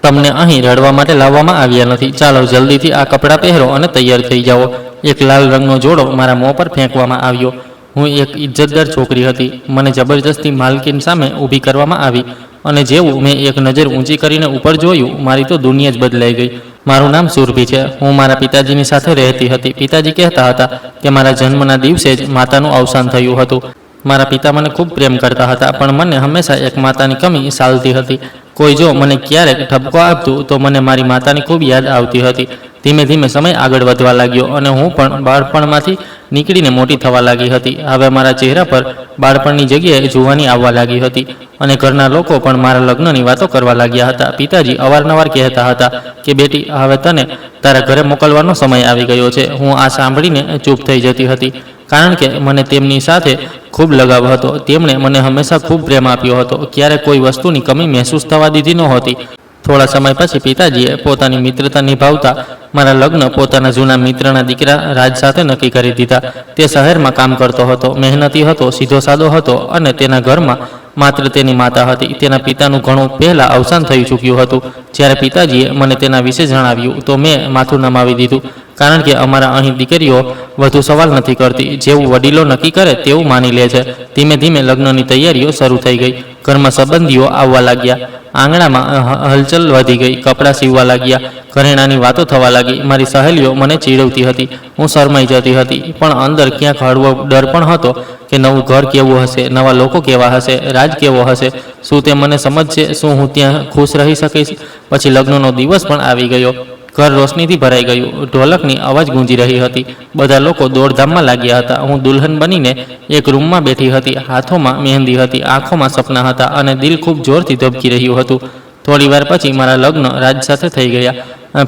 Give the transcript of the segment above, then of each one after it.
તમને અહીં રડવા માટે લાવવામાં આવ્યા નથી. ચાલો જલ્દીથી આ કપડાં પહેરો અને તૈયાર થઈ જાઓ. એક લાલ રંગનો જોડો મારા મોં પર ફેંકવામાં આવ્યો. હું એક ઇજ્જતદાર છોકરી હતી. મને જબરજસ્તી માલકીન સામે ઊભી કરવામાં આવી અને જેવું મેં એક નજર ઊંચી કરીને ઉપર જોયું, મારી તો દુનિયા જ બદલાઈ ગઈ. મારું નામ સુરભી છે. હું મારા પિતાજીની સાથે રહેતી હતી. પિતાજી કહેતા હતા કે મારા જન્મના દિવસે જ માતાનું અવસાન થયું હતું. મારા પિતા મને ખૂબ પ્રેમ કરતા હતા, પણ મને હંમેશા એક માતાની કમી સાલતી હતી. કોઈ જો મને ક્યારેક ઠપકો આપતું તો મને મારી માતાની ખૂબ યાદ આવતી હતી. ધીમે ધીમે સમય આગળ વધવા લાગ્યો અને હું પણ બાળપણમાંથી નીકળીને મોટી થવા લાગી હતી. હવે મારા ચહેરા પર બાળપણની જગ્યાએ જુવાની આવવા લાગી હતી અને ઘરના લોકો પણ મારા લગ્નની વાતો કરવા લાગ્યા હતા. પિતાજી અવારનવાર કહેતા હતા કે બેટી, હવે તને તારા ઘરે મોકલવાનો સમય આવી ગયો છે. હું આ સાંભળીને ચૂપ થઈ જતી હતી, કારણ કે મને તેમની સાથે ખૂબ લગાવ હતો. તેમણે મને હંમેશા ખૂબ પ્રેમ આપ્યો હતો. ક્યારેક કોઈ વસ્તુની કમી મહેસૂસ થવા દીધી નહોતી. થોડા સમય પછી પિતાજીએ પોતાની મિત્રતા નિભાવતા મારા લગ્ન પોતાના જૂના મિત્રના દીકરા રાજ સાથે નક્કી કરી દીધા. તે શહેરમાં કામ કરતો હતો, મહેનતી હતો, સીધો સાદો હતો અને તેના ઘરમાં માત્ર તેની માતા હતી. તેના પિતાનું ઘણું પહેલાં અવસાન થઈ ચૂક્યું હતું. જ્યારે પિતાજીએ મને તેના વિશે જણાવ્યું તો મેં માથું નમાવી દીધું, કારણ કે અમારા અહીં દીકરીઓ વધુ સવાલ નથી કરતી. જેવું વડીલો નક્કી કરે તેવું માની લે છે. ધીમે ધીમે લગ્નની તૈયારીઓ શરૂ થઈ ગઈ. ઘરમાં સંબંધીઓ આવવા લાગ્યા. આંગણામાં હલચલ વધી ગઈ. કપડાં સીવવા લાગ્યા. ઘરેણાની વાતો થવા લાગી. મારી સહેલીઓ મને ચીડવતી હતી. હું શરમાઈ જતી હતી, પણ અંદર ક્યાંક હળવો ડર પણ હતો કે નવું ઘર કેવું હશે, નવા લોકો કેવા હશે, રાજ કેવો હશે, શું તે મને સમજશે, શું હું ત્યાં ખુશ રહી શકીશ. પછી લગ્નનો દિવસ પણ આવી ગયો. ઘર રોશનીથી ભરાઈ ગયું. ઢોલકની અવાજ ગૂંજી રહી હતી. બધા લોકો દોડધામમાં લાગ્યા હતા. હું દુલ્હન બનીને એક રૂમમાં બેઠી હતી. હાથોમાં મહેંદી હતી, આંખોમાં સપના હતા અને દિલ ખૂબ જોરથી ધબકી રહ્યું હતું. થોડી વાર પછી મારા લગ્ન રાજ સાથે થઈ ગયા.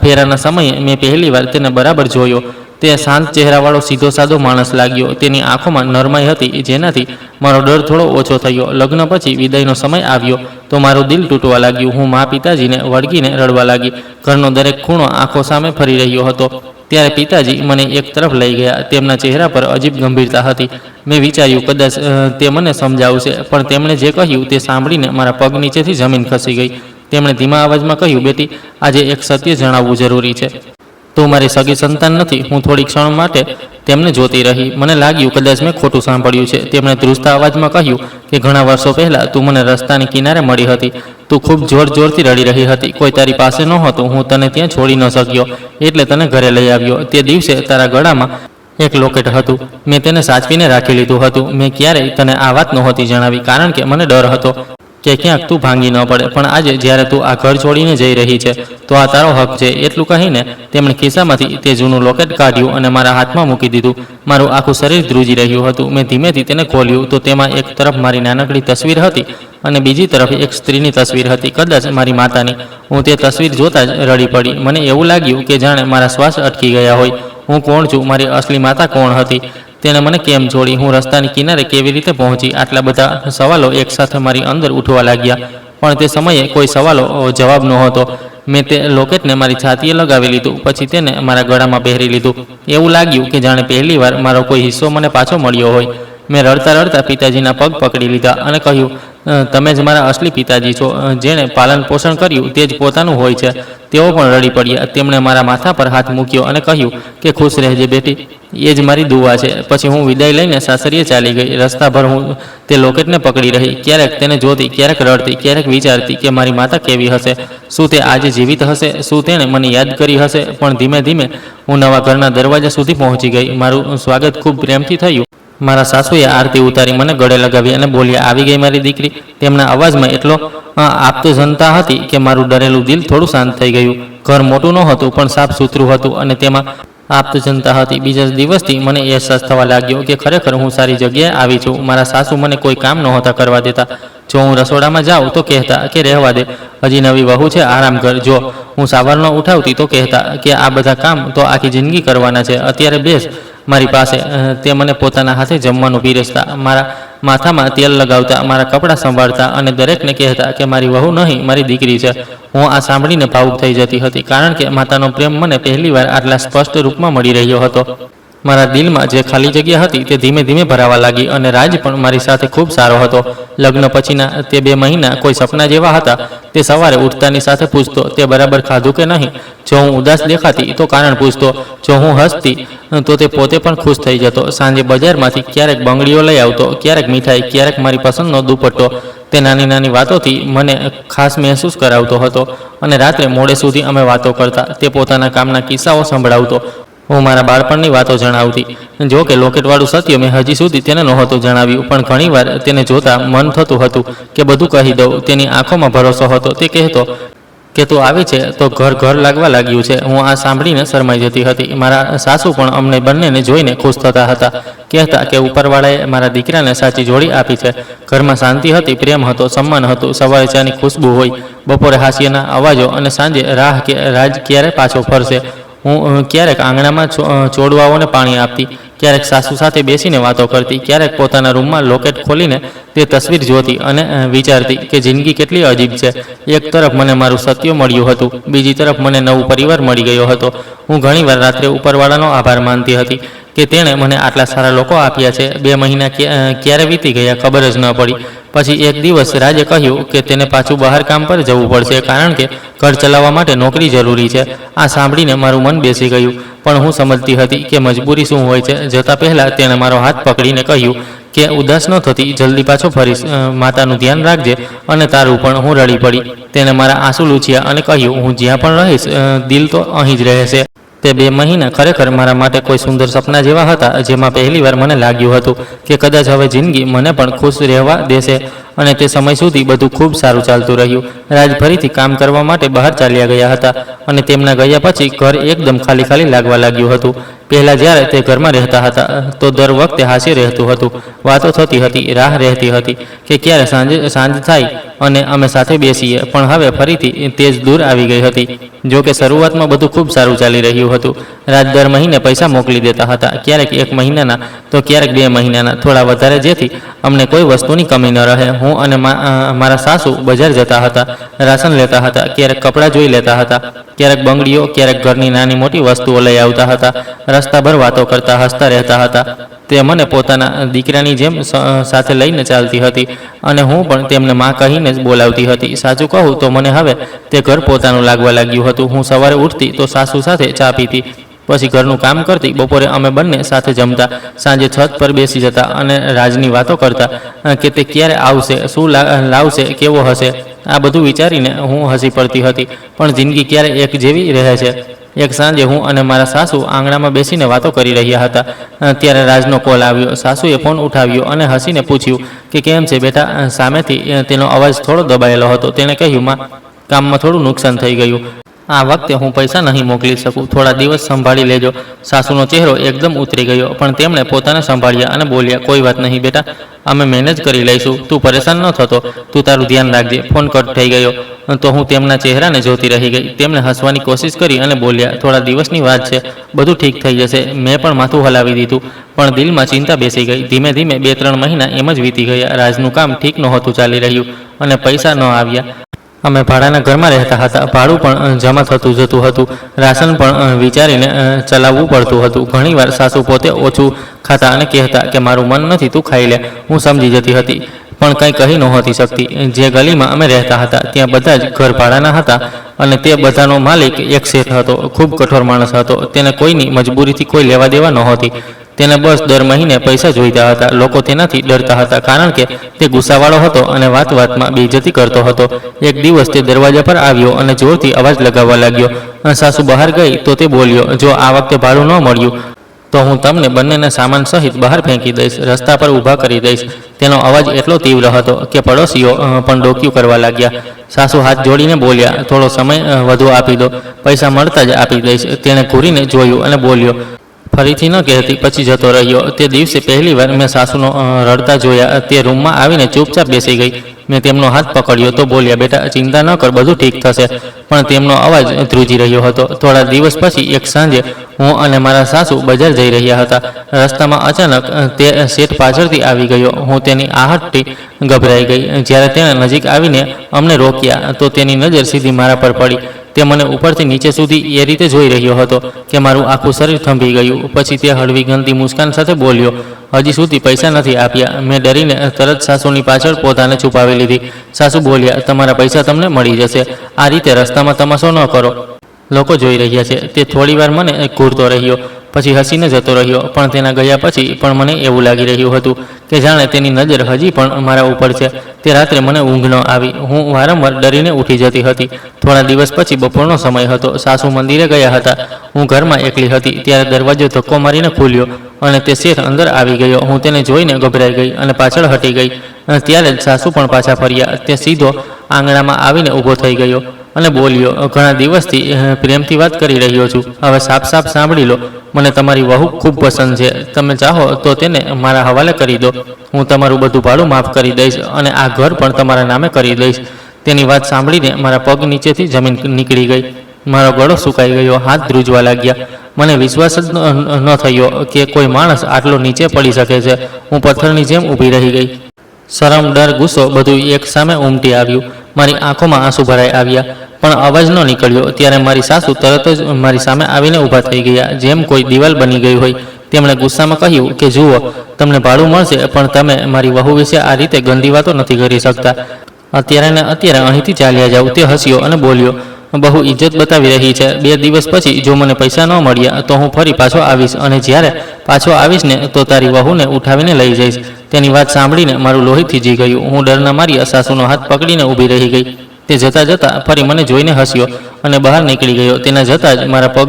ફેરાના સમયે મેં પહેલીવાર તેને બરાબર જોયો. તે શાંત ચહેરાવાળો સીધો સાદો માણસ લાગ્યો. તેની આંખોમાં નરમાઈ હતી, જેનાથી મારો ડર થોડો ઓછો થયો. લગ્ન પછી વિદાયનો સમય આવ્યો તો મારું દિલ તૂટવા લાગ્યું. હું મા પિતાજીને વળગીને રડવા લાગી. ઘરનો દરેક ખૂણો આંખો સામે ફરી રહ્યો હતો. ત્યારે પિતાજી મને એક તરફ લઈ ગયા. તેમના ચહેરા પર અજીબ ગંભીરતા હતી. મેં વિચાર્યું કદાચ તે મને સમજાવશે, પણ તેમણે જે કહ્યું તે સાંભળીને મારા પગ નીચેથી જમીન ખસી ગઈ. તેમણે ધીમા અવાજમાં કહ્યું, બેટી, આજે એક સત્ય જણાવવું જરૂરી છે. તું મારી સગી સંતાન નથી. હું થોડી ક્ષણ માટે તેમને જોતી રહી. મને લાગ્યું કદાચ મેં ખોટું સાંભળ્યું છે. તેમણે ધ્રુજતા અવાજમાં કહ્યું કે ઘણા વર્ષો પહેલાં તું મને રસ્તાની કિનારે મળી હતી. તું ખૂબ જોરથી રડી રહી હતી. કોઈ તારી પાસે નહોતું. હું તને ત્યાં છોડી ન શક્યો, એટલે તને ઘરે લઈ આવ્યો. તે દિવસે તારા ગળામાં એક લોકેટ હતું. મેં તેને સાચવીને રાખી લીધું હતું. મેં ક્યારેય તને આ વાત નહોતી જણાવી, કારણ કે મને ડર હતો કે ક્યાંક તું ભાંગી ન પડે. પણ આજે જ્યારે તું આ ઘર છોડીને જઈ રહી છે તો આ તારો હક છે. એટલું કહીને તેમણે ખિસ્સામાંથી તે જૂનું લોકેટ કાઢ્યું અને મારા હાથમાં મૂકી દીધું. મારું આખું શરીર ધ્રુજી રહ્યું હતું. મેં ધીમેથી તેને ખોલ્યું તો તેમાં એક તરફ મારી નાનકડી તસવીર હતી અને બીજી તરફ એક સ્ત્રીની તસવીર હતી, કદાચ મારી માતાની. હું તે તસવીર જોતા જ રડી પડી. મને એવું લાગ્યું કે જાણે મારા શ્વાસ અટકી ગયા હોય. હું કોણ છું? મારી અસલી માતા કોણ હતી? તેણે મને કેમ છોડી? હું રસ્તાની કિનારે કેવી રીતે પહોંચી? આટલા બધા સવાલો એકસાથે મારી અંદર ઉઠવા લાગ્યા, પણ તે સમયે કોઈ સવાલો જવાબ નહોતો. મેં તે લોકેટને મારી છાતીએ લગાવી લીધું, પછી તેને મારા ગળામાં પહેરી લીધું. એવું લાગ્યું કે જાણે પહેલીવાર મારો કોઈ હિસ્સો મને પાછો મળ્યો હોય. મેં રડતા રડતા પિતાજીના પગ પકડી લીધા અને કહ્યું, તમે જ મારા અસલી પિતાજી છો. જેણે પાલન પોષણ કર્યું તે જ પોતાનું હોય છે. તેઓ પણ રડી પડ્યા. તેમણે મારા માથા પર હાથ મૂક્યો અને કહ્યું કે ખુશ રહેજે બેટી, એ જ મારી દુઆ છે. પછી હું વિદાય લઈને સાસરીએ ચાલી ગઈ. રસ્તાભર હું તે લોકેટને પકડી રહી. ક્યારેક તેને જોતી, ક્યારેક રડતી, ક્યારેક વિચારતી કે મારી માતા કેવી હશે. શું તે આજે જીવિત હશે? શું તેણે મને યાદ કરી હશે? પણ ધીમે ધીમે હું નવા ઘરના દરવાજા સુધી પહોંચી ગઈ. મારું સ્વાગત ખૂબ પ્રેમથી થયું. મારા સાસુએ આરતી ઉતારી મને ગળે લગાવી અને બોલ્યા, આવી ગઈ મારી દીકરી. તેમના અવાજમાં એટલો આપતો જનતા હતી કે મારું ડરેલું દિલ થોડું શાંત થઈ ગયું. ઘર મોટું નહોતું, પણ સાફ સુથરું હતું અને તેમાં આપતો જનતા હતી. બીજા દિવસથી મને અહેસાસ થવા લાગ્યો કે ખરેખર હું સારી જગ્યાએ આવી છું. મારા સાસુ મને કોઈ કામ નહોતા કરવા દેતા. જો હું રસોડામાં જાઉં તો કહેતા કે રહેવા દે, હજી નવી વહુ છે, આરામ કર. જો હું સાવર ન ઉઠાવતી તો કહેતા કે આ બધા કામ તો આખી જિંદગી કરવાના છે, અત્યારે બેસ મારી પાસે. તે મને પોતાના હાથે જમવાનું પીરસતા, મારા માથામાં તેલ લગાવતા, મારા કપડાં સંભાળતા અને દરેકને કહેતા કે મારી વહુ નહીં, મારી દીકરી છે. હું આ સાંભળીને ભાવુક થઈ જતી હતી, કારણ કે માતાનો પ્રેમ મને પહેલીવાર આટલા સ્પષ્ટ રૂપમાં મળી રહ્યો હતો. મારા દિલમાં જે ખાલી જગ્યા હતી તે ધીમે ધીમે ભરાવા લાગી અને રાજ પણ મારી સાથે ખૂબ સારો હતો. લગ્ન પછીના તે 2 મહિના કોઈ સપના જેવા હતા. તે સવારે ઉઠતાની સાથે પૂછતો તે બરાબર ખાધું કે નહીં. જો હું ઉદાસ દેખાતી તો કારણ પૂછતો. જો હું હસતી તો તે પોતે પણ ખુશ થઈ જતો. સાંજે બજારમાંથી ક્યારેક બંગડીઓ લઈ આવતો, ક્યારેક મીઠાઈ, ક્યારેક મારી પસંદનો દુપટ્ટો. તે નાની નાની વાતોથી મને ખાસ મહેસૂસ કરાવતો હતો અને રાત્રે મોડે સુધી અમે વાતો કરતા. તે પોતાના કામના કિસ્સાઓ સંભળાવતો. હું મારા બાળપણની વાતો જણાવતી. જો કે લોકેટવાળું સત્ય મેં હજી સુધી તેને નહોતું જણાવ્યું, પણ ઘણીવાર તેને જોતા મન થતું હતું કે બધું કહી દઉં. તેની આંખોમાં ભરોસો હતો. તે કહેતો કે તું આવી છે તો ઘર ઘર લાગવા લાગ્યું છે. હું આ સાંભળીને શરમાઈ જતી હતી. મારા સાસુ પણ અમને બંનેને જોઈને ખુશ થતા હતા. કહેતા કે ઉપરવાળાએ મારા દીકરાને સાચી જોડી આપી છે. ઘરમાં શાંતિ હતી, પ્રેમ હતો, સન્માન હતું. સવારે ચાની ખુશ્બુ હોય, બપોરે હાસ્યના અવાજો અને સાંજે રાહ કે રાજ ક્યારે પાછો ફરશે. હું ક્યારેક આંગણામાં છોડવાઓને પાણી આપતી, ક્યારેક સાસુ સાથે બેસીને વાતો કરતી, ક્યારેક પોતાના રૂમમાં લોકેટ ખોલીને તે તસવીર જોતી અને વિચારતી કે જિંદગી કેટલી અજીબ છે. એક તરફ મને મારું સત્ય મળ્યું હતું, બીજી તરફ મને નવું પરિવાર મળી ગયો હતો. હું ઘણીવાર રાત્રે ઉપરવાળાનો આભાર માનતી હતી કે તેણે મને આટલા સારા લોકો આપ્યા છે. 2 મહિના ક્યારે વીતી ગયા ખબર જ ન પડી. પછી એક દિવસ રાજે કહ્યું કે તેને પાછું બહાર કામ પર જવું પડશે, કારણ કે ઘર ચલાવવા માટે નોકરી જરૂરી છે. આ સાંભળીને મારું મન બેસી ગયું, પણ હું સમજતી હતી કે મજબૂરી શું હોય છે. જતાં પહેલાં તેણે મારો હાથ પકડીને કહ્યું કે ઉદાસ ન થતી, જલ્દી પાછો ફરીશ. માતાનું ધ્યાન રાખજે અને તારું પણ. હું રડી પડી. તેને મારા આંસુ લૂછ્યા અને કહ્યું, હું જ્યાં પણ રહીશ દિલ તો અહીં જ રહેશે. તે 2 મહિના ખરેખર મારા માટે કોઈ સુંદર સપના જેવા હતા, જેમાં પહેલીવાર મને લાગ્યું હતું કે કદાચ હવે જિંદગી મને પણ ખુશ રહેવા દેશે. અને તે સમય સુધી બધું ખૂબ સારું ચાલતું રહ્યું. રાજ ફરીથી કામ કરવા માટે બહાર ચાલ્યા ગયા હતા અને તેમના ગયા પછી ઘર એકદમ ખાલી ખાલી લાગવા લાગ્યું હતું. પહેલાં જ્યારે તે ઘરમાં રહેતા હતા તો દર વખતે હાસ્ય રહેતું હતું, વાતો થતી હતી, રાહ રહેતી હતી કે ક્યારે સાંજ થાય અને અમે સાથે બેસીએ. પણ હવે ફરીથી તે જ દૂર આવી ગઈ હતી. જો કે શરૂઆતમાં બધું ખૂબ સારું ચાલી રહ્યું હતું. રાજ દર મહિને પૈસા મોકલી દેતા હતા, ક્યારેક 1 મહિનાના તો ક્યારેક 2 મહિનાના, થોડા વધારે, જેથી અમને કોઈ વસ્તુની કમી ન રહે. હું અને મારા સાસુ બજાર જતા હતા, રાશન લેતા હતા, ક્યારેક કપડાં જોઈ લેતા હતા, ક્યારેક બંગડીઓ, ક્યારેક ઘરની નાની મોટી વસ્તુઓ લઈ આવતા હતા. રસ્તાભર વાતો કરતા, હસતા રહેતા હતા. તે મને પોતાના દીકરાની જેમ સાથે લઈને ચાલતી હતી અને હું પણ તેમને માં કહીને જ બોલાવતી હતી. સાચું કહું તો મને હવે તે ઘર પોતાનું લાગવા લાગ્યું હતું. હું સવારે ઉઠતી તો સાસુ સાથે ચા પીતી, પછી ઘરનું કામ કરતી. બપોરે અમે બંને સાથે જમતા, સાંજે છત પર બેસી જતા અને રાજની વાતો કરતા કે તે ક્યારે આવશે, શું લાવશે, કેવો હશે. આ બધું વિચારીને હું હસી પડતી હતી. પણ જિંદગી ક્યારે એક જેવી રહે છે. એક સાંજે હું અને મારા સાસુ આંગણામાં બેસીને વાતો કરી રહ્યા હતા. ત્યારે રાજનો કોલ આવ્યો. સાસુએ ફોન ઉઠાવ્યો અને હસીને પૂછ્યું કે કેમ છે બેટા. સામેથી તેનો અવાજ થોડો દબાયેલો હતો. તેણે કહ્યું, માં, કામમાં થોડું નુકસાન થઈ ગયું. આ વખતે હું પૈસા નહીં મોકલી શકું, થોડા દિવસ સંભાળી લેજો. સાસુનો ચહેરો એકદમ ઉતરી ગયો, પણ તેમણે પોતાને સંભાળ્યા અને બોલ્યા, કોઈ વાત નહીં બેટા, અમે મેનેજ કરી લઈશું. તું પરેશાન ન થતો, તું તારું ધ્યાન રાખજે. ફોન કટ થઈ ગયો તો હું તેમના ચહેરાને જોતી રહી ગઈ. તેમણે હસવાની કોશિશ કરી અને બોલ્યા, થોડા દિવસની વાત છે, બધું ઠીક થઈ જશે. મેં પણ માથું હલાવી દીધું, પણ દિલમાં ચિંતા બેસી ગઈ. ધીમે ધીમે 2-3 મહિના એમ જ વીતી ગયા. રાજનું કામ ઠીક નહોતું ચાલી રહ્યું અને પૈસા ન આવ્યા. અમે ભાડાના ઘરમાં રહેતા હતા. ભાડું પણ જમા થતું જતું હતું. રાશન પણ વિચારીને ચલાવવું પડતું હતું. ઘણીવાર સાસુ પોતે ઓછું ખાતા અને કહેતા કે મારું મન નથી, તું ખાઈ લે. હું સમજી જતી હતી, પણ કંઈ કહી નહોતી શકતી. જે ગલીમાં અમે રહેતા હતા ત્યાં બધા જ ઘર ભાડાના હતા અને તે બધાનો માલિક એક શેઠ હતો. ખૂબ કઠોર માણસ હતો. તેને કોઈની મજબૂરીથી કોઈ લેવા દેવા નહોતી. તેને બસ દર મહિને પૈસા જોઈતા હતા. લોકો તેનાથી ડરતા હતા, કારણ કે તે ગુસ્સાવાળો હતો અને વાત વાતમાં બેઇજ્જતી કરતો હતો. એક દિવસ તે દરવાજા પર આવ્યો અને જોરથી અવાજ લગાવવા લાગ્યો. સાસુ બહાર ગઈ તો તે બોલ્યો, જો આ વખતે ભાડું ન મળ્યું તો હું તમને બંનેના સામાન સહિત બહાર ફેંકી દઈશ, રસ્તા પર ઊભા કરી દઈશ. તેનો અવાજ એટલો તીવ્ર હતો કે પડોશીઓ પણ ડોક્યું કરવા લાગ્યા. સાસુ હાથ જોડીને બોલ્યા, થોડો સમય વધુ આપી દો, પૈસા મળતા જ આપી દઈશ. તેણે ઘૂરીને જોયું અને બોલ્યો, ફરીથી ન કહેતી. પછી જતો રહ્યો. તે દિવસે પહેલીવાર મેં સાસુનો રડતા જોયા. તે રૂમમાં આવીને ચૂપચાપ બેસી ગઈ. મેં તેમનો હાથ પકડ્યો તો બોલ્યા, બેટા, ચિંતા ન કર, બધું ઠીક થશે. પણ તેમનો અવાજ ધ્રુજી રહ્યો હતો. થોડા દિવસ પછી એક સાંજે હું અને મારા સાસુ બજાર જઈ રહ્યા હતા. રસ્તામાં અચાનક તે શેઠ પાછળથી આવી ગયો. હું તેની આહટથી ગભરાઈ ગઈ. જ્યારે તેણે નજીક આવીને અમને રોક્યા તો તેની નજર સીધી મારા પર પડી. તે તે મને ઉપરથી નીચે સુધી એ રીતે જોઈ રહ્યો હતો કે મારું આખું શરીર થંભી ગયું. પછી તે હળવી ગંદી મુસ્કાન સાથે બોલ્યો, હજી સુધી પૈસા નથી આપ્યા. મેં ડરીને તરત સાસુની પાછળ પોતાને છુપાવી લીધી. સાસુ બોલ્યા, તમારા પૈસા તમને મળી જશે. આ રીતે રસ્તામાં તમાશો ન કરો, લોકો જોઈ રહ્યા છે. તે થોડીવાર મને ઘૂરતો રહ્યો, પછી હસીને જતો રહ્યો. પણ તેના ગયા પછી પણ મને એવું લાગી રહ્યું હતું કે જાણે તેની નજર હજી પણ મારા ઉપર છે. તે રાત્રે મને ઊંઘ ન આવી. હું વારંવાર ડરીને ઉઠી જતી હતી. થોડા દિવસ પછી બપોરનો સમય હતો. સાસુ મંદિરે ગયા હતા. હું ઘરમાં એકલી હતી. ત્યારે દરવાજો ધક્કો મારીને ખુલ્યો અને તે શેઠ અંદર આવી ગયો. હું તેને જોઈને ગભરાઈ ગઈ અને પાછળ હટી ગઈ. ત્યારે જ સાસુ પણ પાછા ફર્યા. તે સીધો આંગણામાં આવીને ઊભો થઈ ગયો અને બોલ્યો, ઘણા દિવસથી પ્રેમથી વાત કરી રહ્યો છું. હવે સાફ સાફ સાંભળી લો, મને તમારી વહુ ખૂબ પસંદ છે. તમે ચાહો તો તેને મારા હવાલે કરી દો. હું તમારું બધું ભાડું માફ કરી દઈશ અને આ ઘર પણ તમારા નામે કરી દઈશ. તેની વાત સાંભળીને મારા પગ નીચેથી જમીન નીકળી ગઈ. મારો ગળો સુકાઈ ગયો, હાથ ધ્રુજવા લાગ્યા. મને વિશ્વાસ જ ન થયો કે કોઈ માણસ આટલો નીચે પડી શકે છે. હું પથ્થરની જેમ ઊભી રહી ગઈ. શરમ, ડર, ગુસ્સો બધું એક સામે ઉમટી આવ્યું. મારી આંખોમાં આંસુ ભરાઈ આવ્યા, પણ અવાજ ન નીકળ્યો. ત્યારે મારી સાસુ તરત જ મારી સામે આવીને ઊભા થઈ ગયા, જેમ કોઈ દિવાલ બની ગઈ હોય. તેમણે ગુસ્સામાં કહ્યું કે જુઓ, તમને ભાડું મળશે, પણ તમે મારી વહુ વિશે આ રીતે ગંદી વાતો નથી કરી શકતા. અત્યારે ને અત્યારે અહીંથી ચાલ્યા જાઓ. તે હસ્યો અને બોલ્યો, બહુ ઇજ્જત બતાવી રહી છે. 2 દિવસ પછી જો મને પૈસા ન મળ્યા તો હું ફરી પાછો આવીશ, અને જ્યારે પાછો આવીશ ને તો તારી વહુને ઉઠાવીને લઈ જઈશ. તેની વાત સાંભળીને મારું લોહી થીજી ગયું. હું ડરના મારી સાસુનો હાથ પકડીને ઊભી રહી ગઈ. તે જતાં જતાં ફરી મને જોઈને હસ્યો અને બહાર નીકળી ગયો. તેના જતાં જ મારા પગ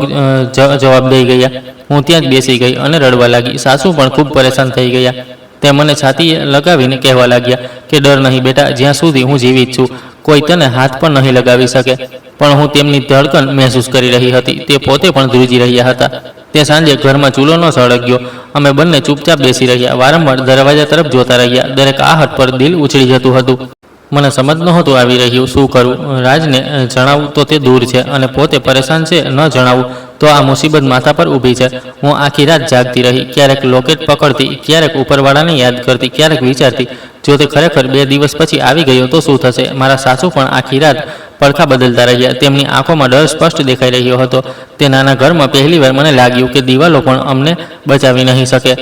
જવાબ દઈ ગયા. હું ત્યાં જ બેસી ગઈ અને રડવા લાગી. સાસુ પણ ખૂબ પરેશાન થઈ ગયા. તે મને છાતીએ લગાવીને કહેવા લાગ્યા કે ડર નહીં બેટા, જ્યાં સુધી હું જીવિત છું કોઈ તને હાથ પણ નહીં લગાવી શકે. પણ હું તેમની ધડકન મહેસૂસ કરી રહી હતી. તે પોતે પણ ધ્રુજી રહ્યા હતા. તે સાંજે ઘરમાં ચૂલો ન સળગ્યો. અમે બંને ચૂપચાપ બેસી રહ્યા, વારંવાર દરવાજા તરફ જોતા રહ્યા. દરેક આહટ પર દિલ ઉછળી જતું હતું. મને સમજ નહોતું આવી રહ્યું શું કરું. રાજને જણાવું તો તે દૂર છે અને પોતે પરેશાન છે. ન જણાવું તો આ મુસીબત માથા પર ઊભી છે. હું આખી રાત જાગતી રહી. ક્યારેક લોકેટ પકડતી, ક્યારેક ઉપરવાળાને યાદ કરતી, ક્યારેક વિચારતી, જો તે ખરેખર 2 દિવસ પછી આવી ગયો તો શું થશે. મારા સાસુ પણ આખી રાત પડખા બદલતા રહ્યા. તેમની આંખોમાં ડર સ્પષ્ટ દેખાઈ રહ્યો હતો. તે નાના ઘરમાં પહેલીવાર મને લાગ્યું કે દિવાલો પણ અમને બચાવી નહીં શકે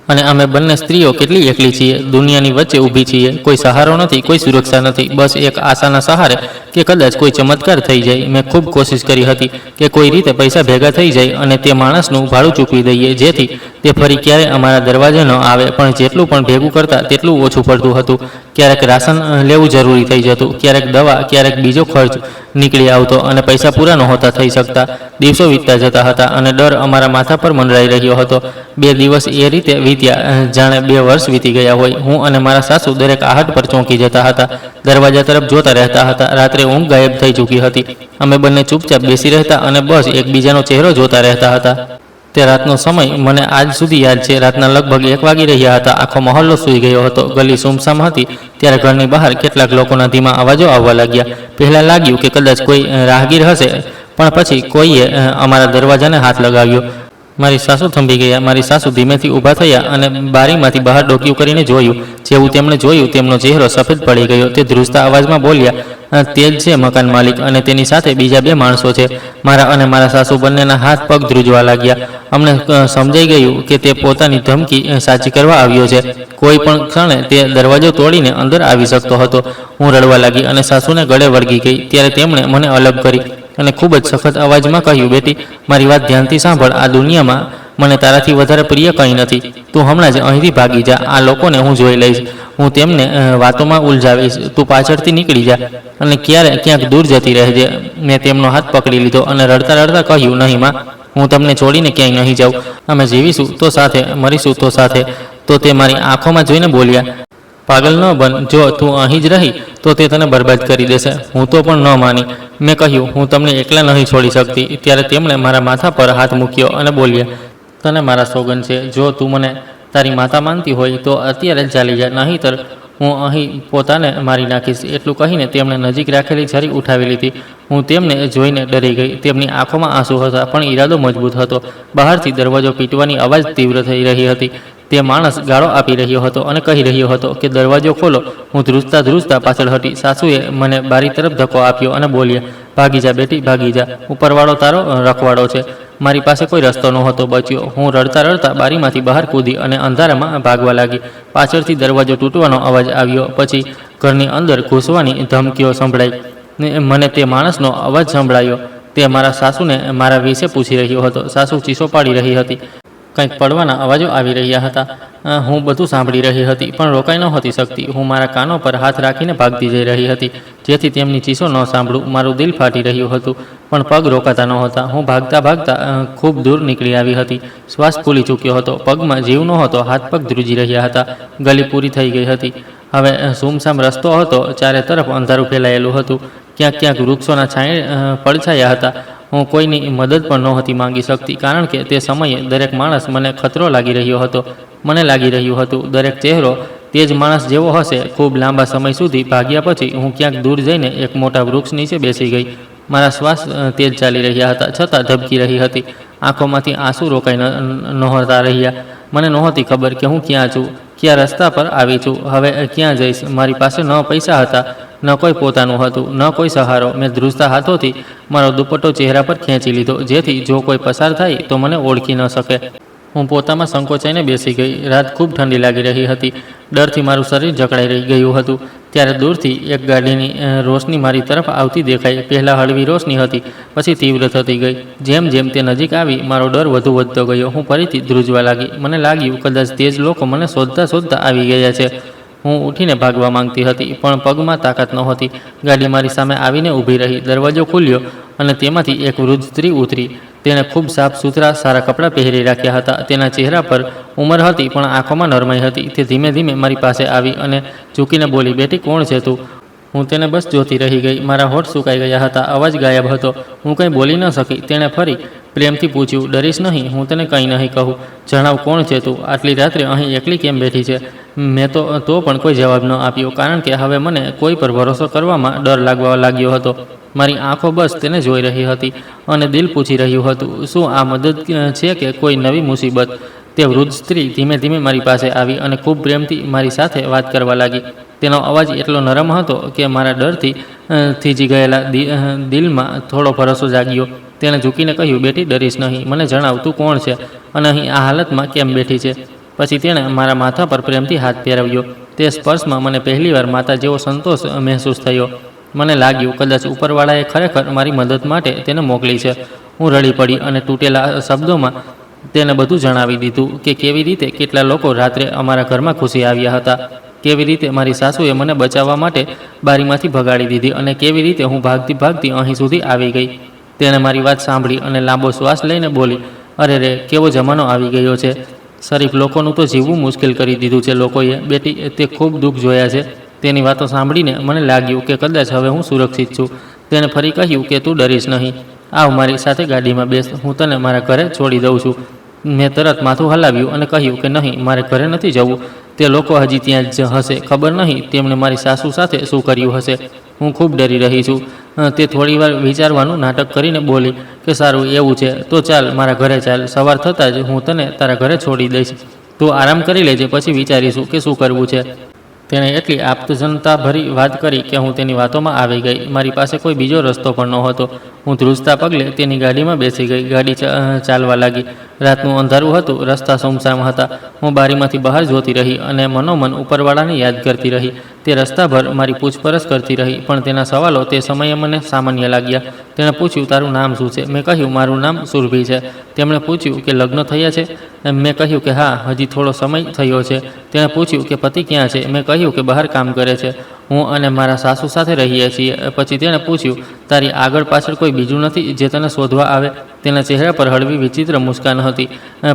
અને અમે બંને સ્ત્રીઓ કેટલી એકલી છીએ. દુનિયાની વચ્ચે ઊભી છીએ. કોઈ સહારો નથી, કોઈ સુરક્ષા નથી. બસ એક આશાના સહારે કે કદાચ કોઈ ચમત્કાર થઈ જાય. મેં ખૂબ કોશિશ કરી હતી કે કોઈ રીતે પૈસા ભેગા થઈ જાય અને તે માણસનું ભાડું ચૂકવી દઈએ, જેથી તે ફરી ક્યારેય અમારા દરવાજે ન આવે. પણ જેટલું પણ ભેગું કરતા તેટલું ઓછું પડતું હતું. ક્યારેક રાશન લેવું જરૂરી થઈ જતું, ક્યારેક દવા, ક્યારેક બીજો ખર્ચ નીકળી આવતો અને પૈસા પૂરા નહોતા થઈ શકતા. દિવસો વીતતા જતા હતા અને ડર અમારા માથા પર મંડરાઈ રહ્યો હતો. 2 દિવસ એ રીતે વીત્યા જાણે 2 વર્ષ વીતી ગયા હોય. હું અને મારા સાસુ દરેક આહટ પર ચોંકી જતા હતા. દરવાજા તરફ જોતા રહેતા હતા. રાત્રે ઊંઘ ગાયબ થઈ ચૂકી હતી. અમે બંને ચૂપચાપ બેસી રહેતા અને બસ એકબીજાનો ચહેરો જોતા રહેતા હતા. તે રાતનો સમય મને આજ સુધી યાદ છે. રાતના લગભગ 1 વાગી રહ્યા હતા. આખો મહોલ્લો સૂઈ ગયો હતો. ગલી સુમસામ હતી. ત્યારે ઘરની બહાર કેટલાક લોકોના ધીમા અવાજો આવવા લાગ્યા. પહેલાં લાગ્યું કે કદાચ કોઈ રાહગીર હશે, પણ પછી કોઈએ અમારા દરવાજાને હાથ લગાવ્યો. મારી સાસુ થંભી ગયા. મારી સાસુ ધીમેથી ઊભા થયા અને બારીમાંથી બહાર ડોકિયું કરીને જોયું. જેવું તેમણે જોયું, તેમનો ચહેરો સફેદ પડી ગયો. તે ધ્રુજતા અવાજમાં બોલ્યા, તે જ છે મકાન માલિક અને તેની સાથે બીજા 2 માણસો છે. મારા અને મારા સાસુ બંનેના હાથ પગ ધ્રુજવા લાગ્યા. અમને સમજાઈ ગયું કે તે પોતાની ધમકી સાચી કરવા આવ્યો છે. કોઈ પણ ક્ષણે તે દરવાજો તોડીને અંદર આવી શકતો હતો. હું રડવા લાગી અને સાસુને ગળે વળગી ગઈ. ત્યારે તેમણે મને અલગ કરી અને ખૂબ જ સખત અવાજમાં કહ્યું, બેટી, મારી વાત ધ્યાનથી સાંભળ. આ દુનિયામાં મને તારાથી વધારે પ્રિય કંઈ નથી. તું હમણાં જ અહીંથી ભાગી જા. આ લોકોને હું જોઈ લઈશ. હું તેમને વાતોમાં ઉલઝાવીશ. તું પાછળથી નીકળી જા અને ક્યાંક દૂર જતી રહેજે. મેં તેમનો હાથ પકડી લીધો અને રડતા રડતા કહ્યું, નહીં માં, હું તમને છોડીને ક્યાંય નહીં જાઉં. અમે જીવીશું તો સાથે, મરીશું તો સાથે. તો તે મારી આંખોમાં જોઈને બોલ્યા, પાગલ ન બન. જો તું અહીં જ રહી તો તે તને બરબાદ કરી દેશે. હું તો પણ ન માની. મેં કહ્યું, હું તમને એકલા નહીં છોડી શકતી. ત્યારે તેમણે મારા માથા પર હાથ મૂક્યો અને બોલ્યા, તને મારા સોગન છે. જો તું મને તારી માતા માનતી હોય તો અત્યારે જ ચાલી જા, નહીંતર હું અહીં પોતાને મારી નાખીશ. એટલું કહીને તેમણે નજીક રાખેલી છરી ઉઠાવી લીધી. હું તેમને જોઈને ડરી ગઈ. તેમની આંખોમાં આંસુ હતા, પણ ઈરાદો મજબૂત હતો. બહારથી દરવાજો પીટવાની અવાજ તીવ્ર થઈ રહી હતી. તે માણસ ગાળો આપી રહ્યો હતો અને કહી રહ્યો હતો કે દરવાજો ખોલો. હું ધ્રુજતા ધ્રુજતા પાછળ હટી. સાસુએ મને બારી તરફ ધક્કો આપ્યો અને બોલ્યા, ભાગી જા બેટી, ભાગી જા, ઉપરવાળો તારો રખવાડો છે. મારી પાસે કોઈ રસ્તો નહોતો બચ્યો. હું રડતા રડતા બારીમાંથી બહાર કૂદી અને અંધારામાં ભાગવા લાગી. પાછળથી દરવાજો તૂટવાનો અવાજ આવ્યો. પછી ઘરની અંદર ઘૂસવાની ધમકીઓ સંભળાઈ. મને તે માણસનો અવાજ સંભળાયો. તે મારા સાસુને મારા વિશે પૂછી રહ્યો હતો. સાસુ ચીસો પાડી રહી હતી. કંઈક પડવાના અવાજો આવી રહ્યા હતા. હું બધું સાંભળી રહી હતી, પણ રોકાઈ નહોતી શકતી. હું મારા કાનો પર હાથ રાખીને ભાગતી જઈ રહી હતી, જેથી તેમની ચીસો ન સાંભળું. મારું દિલ ફાટી રહ્યું હતું, પણ પગ રોકાતા નહોતા. હું ભાગતા ભાગતા ખૂબ દૂર નીકળી આવી હતી. શ્વાસ ફૂલી ચૂક્યો હતો. પગમાં જીવ નહોતો. હાથ પગ ધ્રુજી રહ્યા હતા. ગલી પૂરી થઈ ગઈ હતી. હવે સુમસામ રસ્તો હતો. ચારે તરફ અંધારું ફેલાયેલું હતું. ક્યાંક ક્યાંક વૃક્ષોના પડછાયા હતા. હું કોઈની મદદ પણ નહોતી માંગી શકતી, કારણ કે તે સમયે દરેક માણસ મને ખતરો લાગી રહ્યો હતો. મને લાગી રહ્યું હતું દરેક ચહેરો તે જ માણસ જેવો હશે. ખૂબ લાંબા સમય સુધી ભાગ્યા પછી હું ક્યાંક દૂર જઈને એક મોટા વૃક્ષ નીચે બેસી ગઈ. મારા શ્વાસ તેજ ચાલી રહ્યા હતા, છતાં ધબકી રહી હતી. આંખોમાંથી આંસુ રોકાઈ નહોતા રહ્યા. મને નહોતી ખબર કે હું ક્યાં છું, કયા રસ્તા પર આવી છું, હવે ક્યાં જઈશ. મારી પાસે ન પૈસા હતા, ન કોઈ પોતાનું હતું, ન કોઈ સહારો. મેં ધ્રુજતા હાથોથી મારો દુપટ્ટો ચહેરા પર ખેંચી લીધો, જેથી જો કોઈ પસાર થાય તો મને ઓળખી ન શકે. હું પોતામાં સંકોચાઈને બેસી ગઈ. રાત ખૂબ ઠંડી લાગી રહી હતી. ડરથી મારું શરીર જકડાઈ રહી ગયું હતું. ત્યારે દૂરથી એક ગાડીની રોશની મારી તરફ આવતી દેખાઈ. પહેલાં હળવી રોશની હતી, પછી તીવ્ર થતી ગઈ. જેમ જેમ તે નજીક આવી, મારો ડર વધુ વધતો ગયો. હું ફરીથી ધ્રુજવા લાગી. મને લાગ્યું કદાચ તે જ લોકો મને શોધતા શોધતા આવી ગયા છે. હું ઉઠીને ભાગવા માંગતી હતી, પણ પગમાં તાકાત નહોતી. ગાડી મારી સામે આવીને ઊભી રહી. દરવાજો ખુલ્યો અને તેમાંથી એક વૃદ્ધ સ્ત્રી ઉતરી. તેણે ખૂબ સાફ સુથરા સારા કપડાં પહેરી રાખ્યા હતા. તેના ચહેરા પર ઉંમર હતી, પણ આંખોમાં નરમાઈ હતી. તે ધીમે ધીમે મારી પાસે આવી અને ઝૂકીને બોલી, બેટી, કોણ છે તું? હું તેને બસ જોતી રહી ગઈ. મારા હોઠ સુકાઈ ગયા હતા. અવાજ ગાયબ હતો. હું કંઈ બોલી ન શકી. તેણે ફરી પ્રેમથી પૂછ્યું, ડરીશ નહીં? હું તને કંઈ નહીં કહું. જણાવ, કોણ છે તું? આટલી રાત્રે અહીં એકલી કેમ બેઠી છે? મેં તો પણ કોઈ જવાબ ન આપ્યો, કારણ કે હવે મને કોઈ પર ભરોસો કરવામાં ડર લાગવા લાગ્યો હતો. મારી આંખો બસ તેને જોઈ રહી હતી અને દિલ પૂછી રહ્યું હતું, શું આ મદદ છે કે કોઈ નવી મુસીબત? તે વૃદ્ધ સ્ત્રી ધીમે ધીમે મારી પાસે આવી અને ખૂબ પ્રેમથી મારી સાથે વાત કરવા લાગી. તેનો અવાજ એટલો નરમ હતો કે મારા ડરથી થીજી ગયેલા દિલમાં થોડો ભરોસો જાગ્યો. તેણે ઝૂકીને કહ્યું, બેટી, ડરીશ નહીં. મને જણાવ, તું કોણ છે અને અહીં આ હાલતમાં કેમ બેઠી છે? પછી તેણે મારા માથા પર પ્રેમથી હાથ ફેરવ્યો. તે સ્પર્શમાં મને પહેલીવાર માતા જેવો સંતોષ મહેસૂસ થયો. મને લાગ્યું કદાચ ઉપરવાળાએ ખરેખર મારી મદદ માટે તેને મોકલી છે. હું રડી પડી અને તૂટેલા શબ્દોમાં તેને બધું જણાવી દીધું કે કેવી રીતે કેટલા લોકો રાત્રે અમારા ઘરમાં ઘૂસી આવ્યા હતા, કેવી રીતે મારી સાસુએ મને બચાવવા માટે બારીમાંથી ભગાડી દીધી અને કેવી રીતે હું ભાગતી ભાગતી અહીં સુધી આવી ગઈ. તેણે મારી વાત સાંભળી અને લાંબો શ્વાસ લઈને બોલી, અરે રે, કેવો જમાનો આવી ગયો છે. શરીફ લોકોનું તો જીવવું મુશ્કેલ કરી દીધું છે લોકોએ. બેટી, તે ખૂબ દુઃખ જોયા છે. તેની વાતો સાંભળીને મને લાગ્યું કે કદાચ હવે હું સુરક્ષિત છું. તેણે ફરી કહ્યું કે તું ડરીશ નહીં. આવ, મારી સાથે ગાડીમાં બેસ. હું તને મારા ઘરે છોડી દઉં છું. મેં તરત માથું હલાવ્યું અને કહ્યું કે નહીં, મારે ઘરે નથી જવું. તે લોકો હજી ત્યાં જ હશે. ખબર નહીં તેમણે મારી સાસુ સાથે શું કર્યું હશે. હું ખૂબ ડરી રહી છું. તે થોડીવાર વિચારવાનું નાટક કરીને બોલી કે સારું, એવું છે તો ચાલ, મારા ઘરે ચાલ. સવાર થતાં જ હું તને તારા ઘરે છોડી દઈશ. તું આરામ કરી લેજે, પછી વિચારીશું કે શું કરવું છે. તેણે એટલી આપતજનતાભરી વાત કરી કે હું તેની વાતોમાં આવી ગઈ. મારી પાસે કોઈ બીજો રસ્તો પણ નહોતો. હું ધ્રુજતા પગલે તેની ગાડીમાં બેસી ગઈ. ગાડી ચાલવા લાગી. રાતનું અંધારું હતું. રસ્તા સુમસામ હતા. હું બારીમાંથી બહાર જોતી રહી અને મનોમન ઉપરવાળાને યાદ કરતી રહી. તે રસ્તાભર મારી પૂછપરછ કરતી રહી, પણ તેના સવાલો તે સમયે મને સામાન્ય લાગ્યા. તેણે પૂછ્યું, તારું નામ શું છે? મેં કહ્યું, મારું નામ સુરભી છે. તેમણે પૂછ્યું કે લગ્ન થયા છે? મેં કહ્યું કે હા, હજી થોડો સમય થયો છે. તેણે પૂછ્યું કે પતિ ક્યાં છે? મેં કહ્યું કે બહાર કામ કરે છે. હું અને મારા સાસુ સાથે રહીએ છીએ. પછી તેણે પૂછ્યું, તારી આગળ પાછળ કોઈ બીજું નથી જે તને શોધવા આવે? તેના ચહેરા પર હળવી વિચિત્ર મુસ્કાન હતી,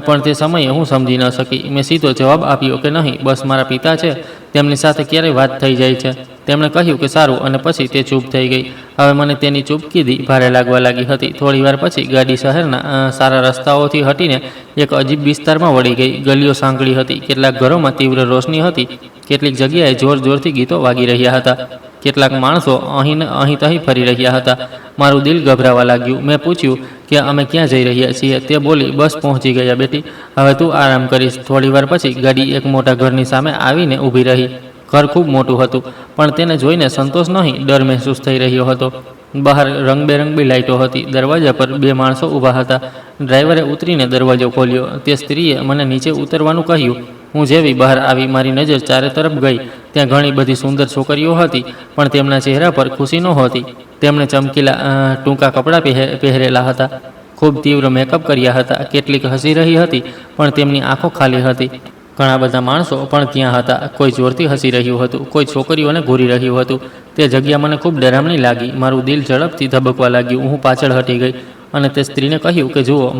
પણ તે સમયે હું સમજી ન શકી. મેં સીધો જવાબ આપ્યો કે નહીં, બસ મારા પિતા છે, તેમની સાથે ક્યારેય વાત થઈ જાય છે. તેમણે કહ્યું કે સારું, અને પછી તે ચૂપ થઈ ગઈ. હવે મને તેની ચૂપકીદી ભારે લાગવા લાગી હતી. થોડીવાર પછી ગાડી શહેરના સારા રસ્તાઓથી હટીને એક અજીબ વિસ્તારમાં વળી ગઈ. ગલીઓ સાંકડી હતી. કેટલાક ઘરોમાં તીવ્ર રોશની હતી. કેટલીક જગ્યાએ જોર જોરથી ગીતો વાગી રહ્યા હતા. કેટલાક માણસો અહીં તહીં ફરી રહ્યા હતા. મારું દિલ ગભરાવા લાગ્યું. મેં પૂછ્યું કે અમે ક્યાં જઈ રહ્યા છીએ? તે બોલી, બસ પહોંચી ગયા બેટી, હવે તું આરામ કરીશ. થોડીવાર પછી ગાડી એક મોટા ઘરની સામે આવીને ઊભી રહી. ઘર ખૂબ મોટું હતું, પણ તેને જોઈને સંતોષ નહીં, ડર મહેસૂસ થઈ રહ્યો હતો. બહાર રંગબેરંગી લાઇટો હતી. દરવાજા પર 2 માણસો ઊભા હતા. ડ્રાઈવરે ઉતરીને દરવાજો ખોલ્યો. તે સ્ત્રીએ મને નીચે ઉતરવાનું કહ્યું. હું જેવી બહાર આવી મારી નજર ચારે તરફ ગઈ. ત્યાં ઘણી બધી સુંદર છોકરીઓ હતી, પણ તેમના ચહેરા પર ખુશી નહોતી. તેમણે ચમકીલા ટૂંકા કપડાં પહેરેલા હતા, ખૂબ તીવ્ર મેકઅપ કર્યા હતા. કેટલીક હસી રહી હતી, પણ તેમની આંખો ખાલી હતી. ઘણા બધા માણસો પણ ત્યાં હતા. કોઈ જોરથી હસી રહ્યું હતું, કોઈ છોકરીઓને ઘૂરી રહ્યું હતું. તે જગ્યા મને ખૂબ ડરામણી લાગી. મારું દિલ ઝડપથી ધબકવા લાગ્યું. હું પાછળ હટી ગઈ અને તે સ્ત્રીને કહ્યું કે જુઓ,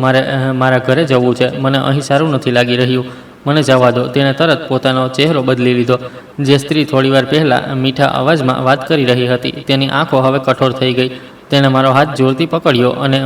મારા ઘરે જવું છે. મને અહીં સારું નથી લાગી રહ્યું. મને જવા દો. તેણે તરત પોતાનો ચહેરો બદલી લીધો. જે સ્ત્રી થોડીવાર પહેલાં મીઠા અવાજમાં વાત કરી રહી હતી, તેની આંખો હવે કઠોર થઈ ગઈ. તેણે મારો હાથ જોરથી પકડ્યો અને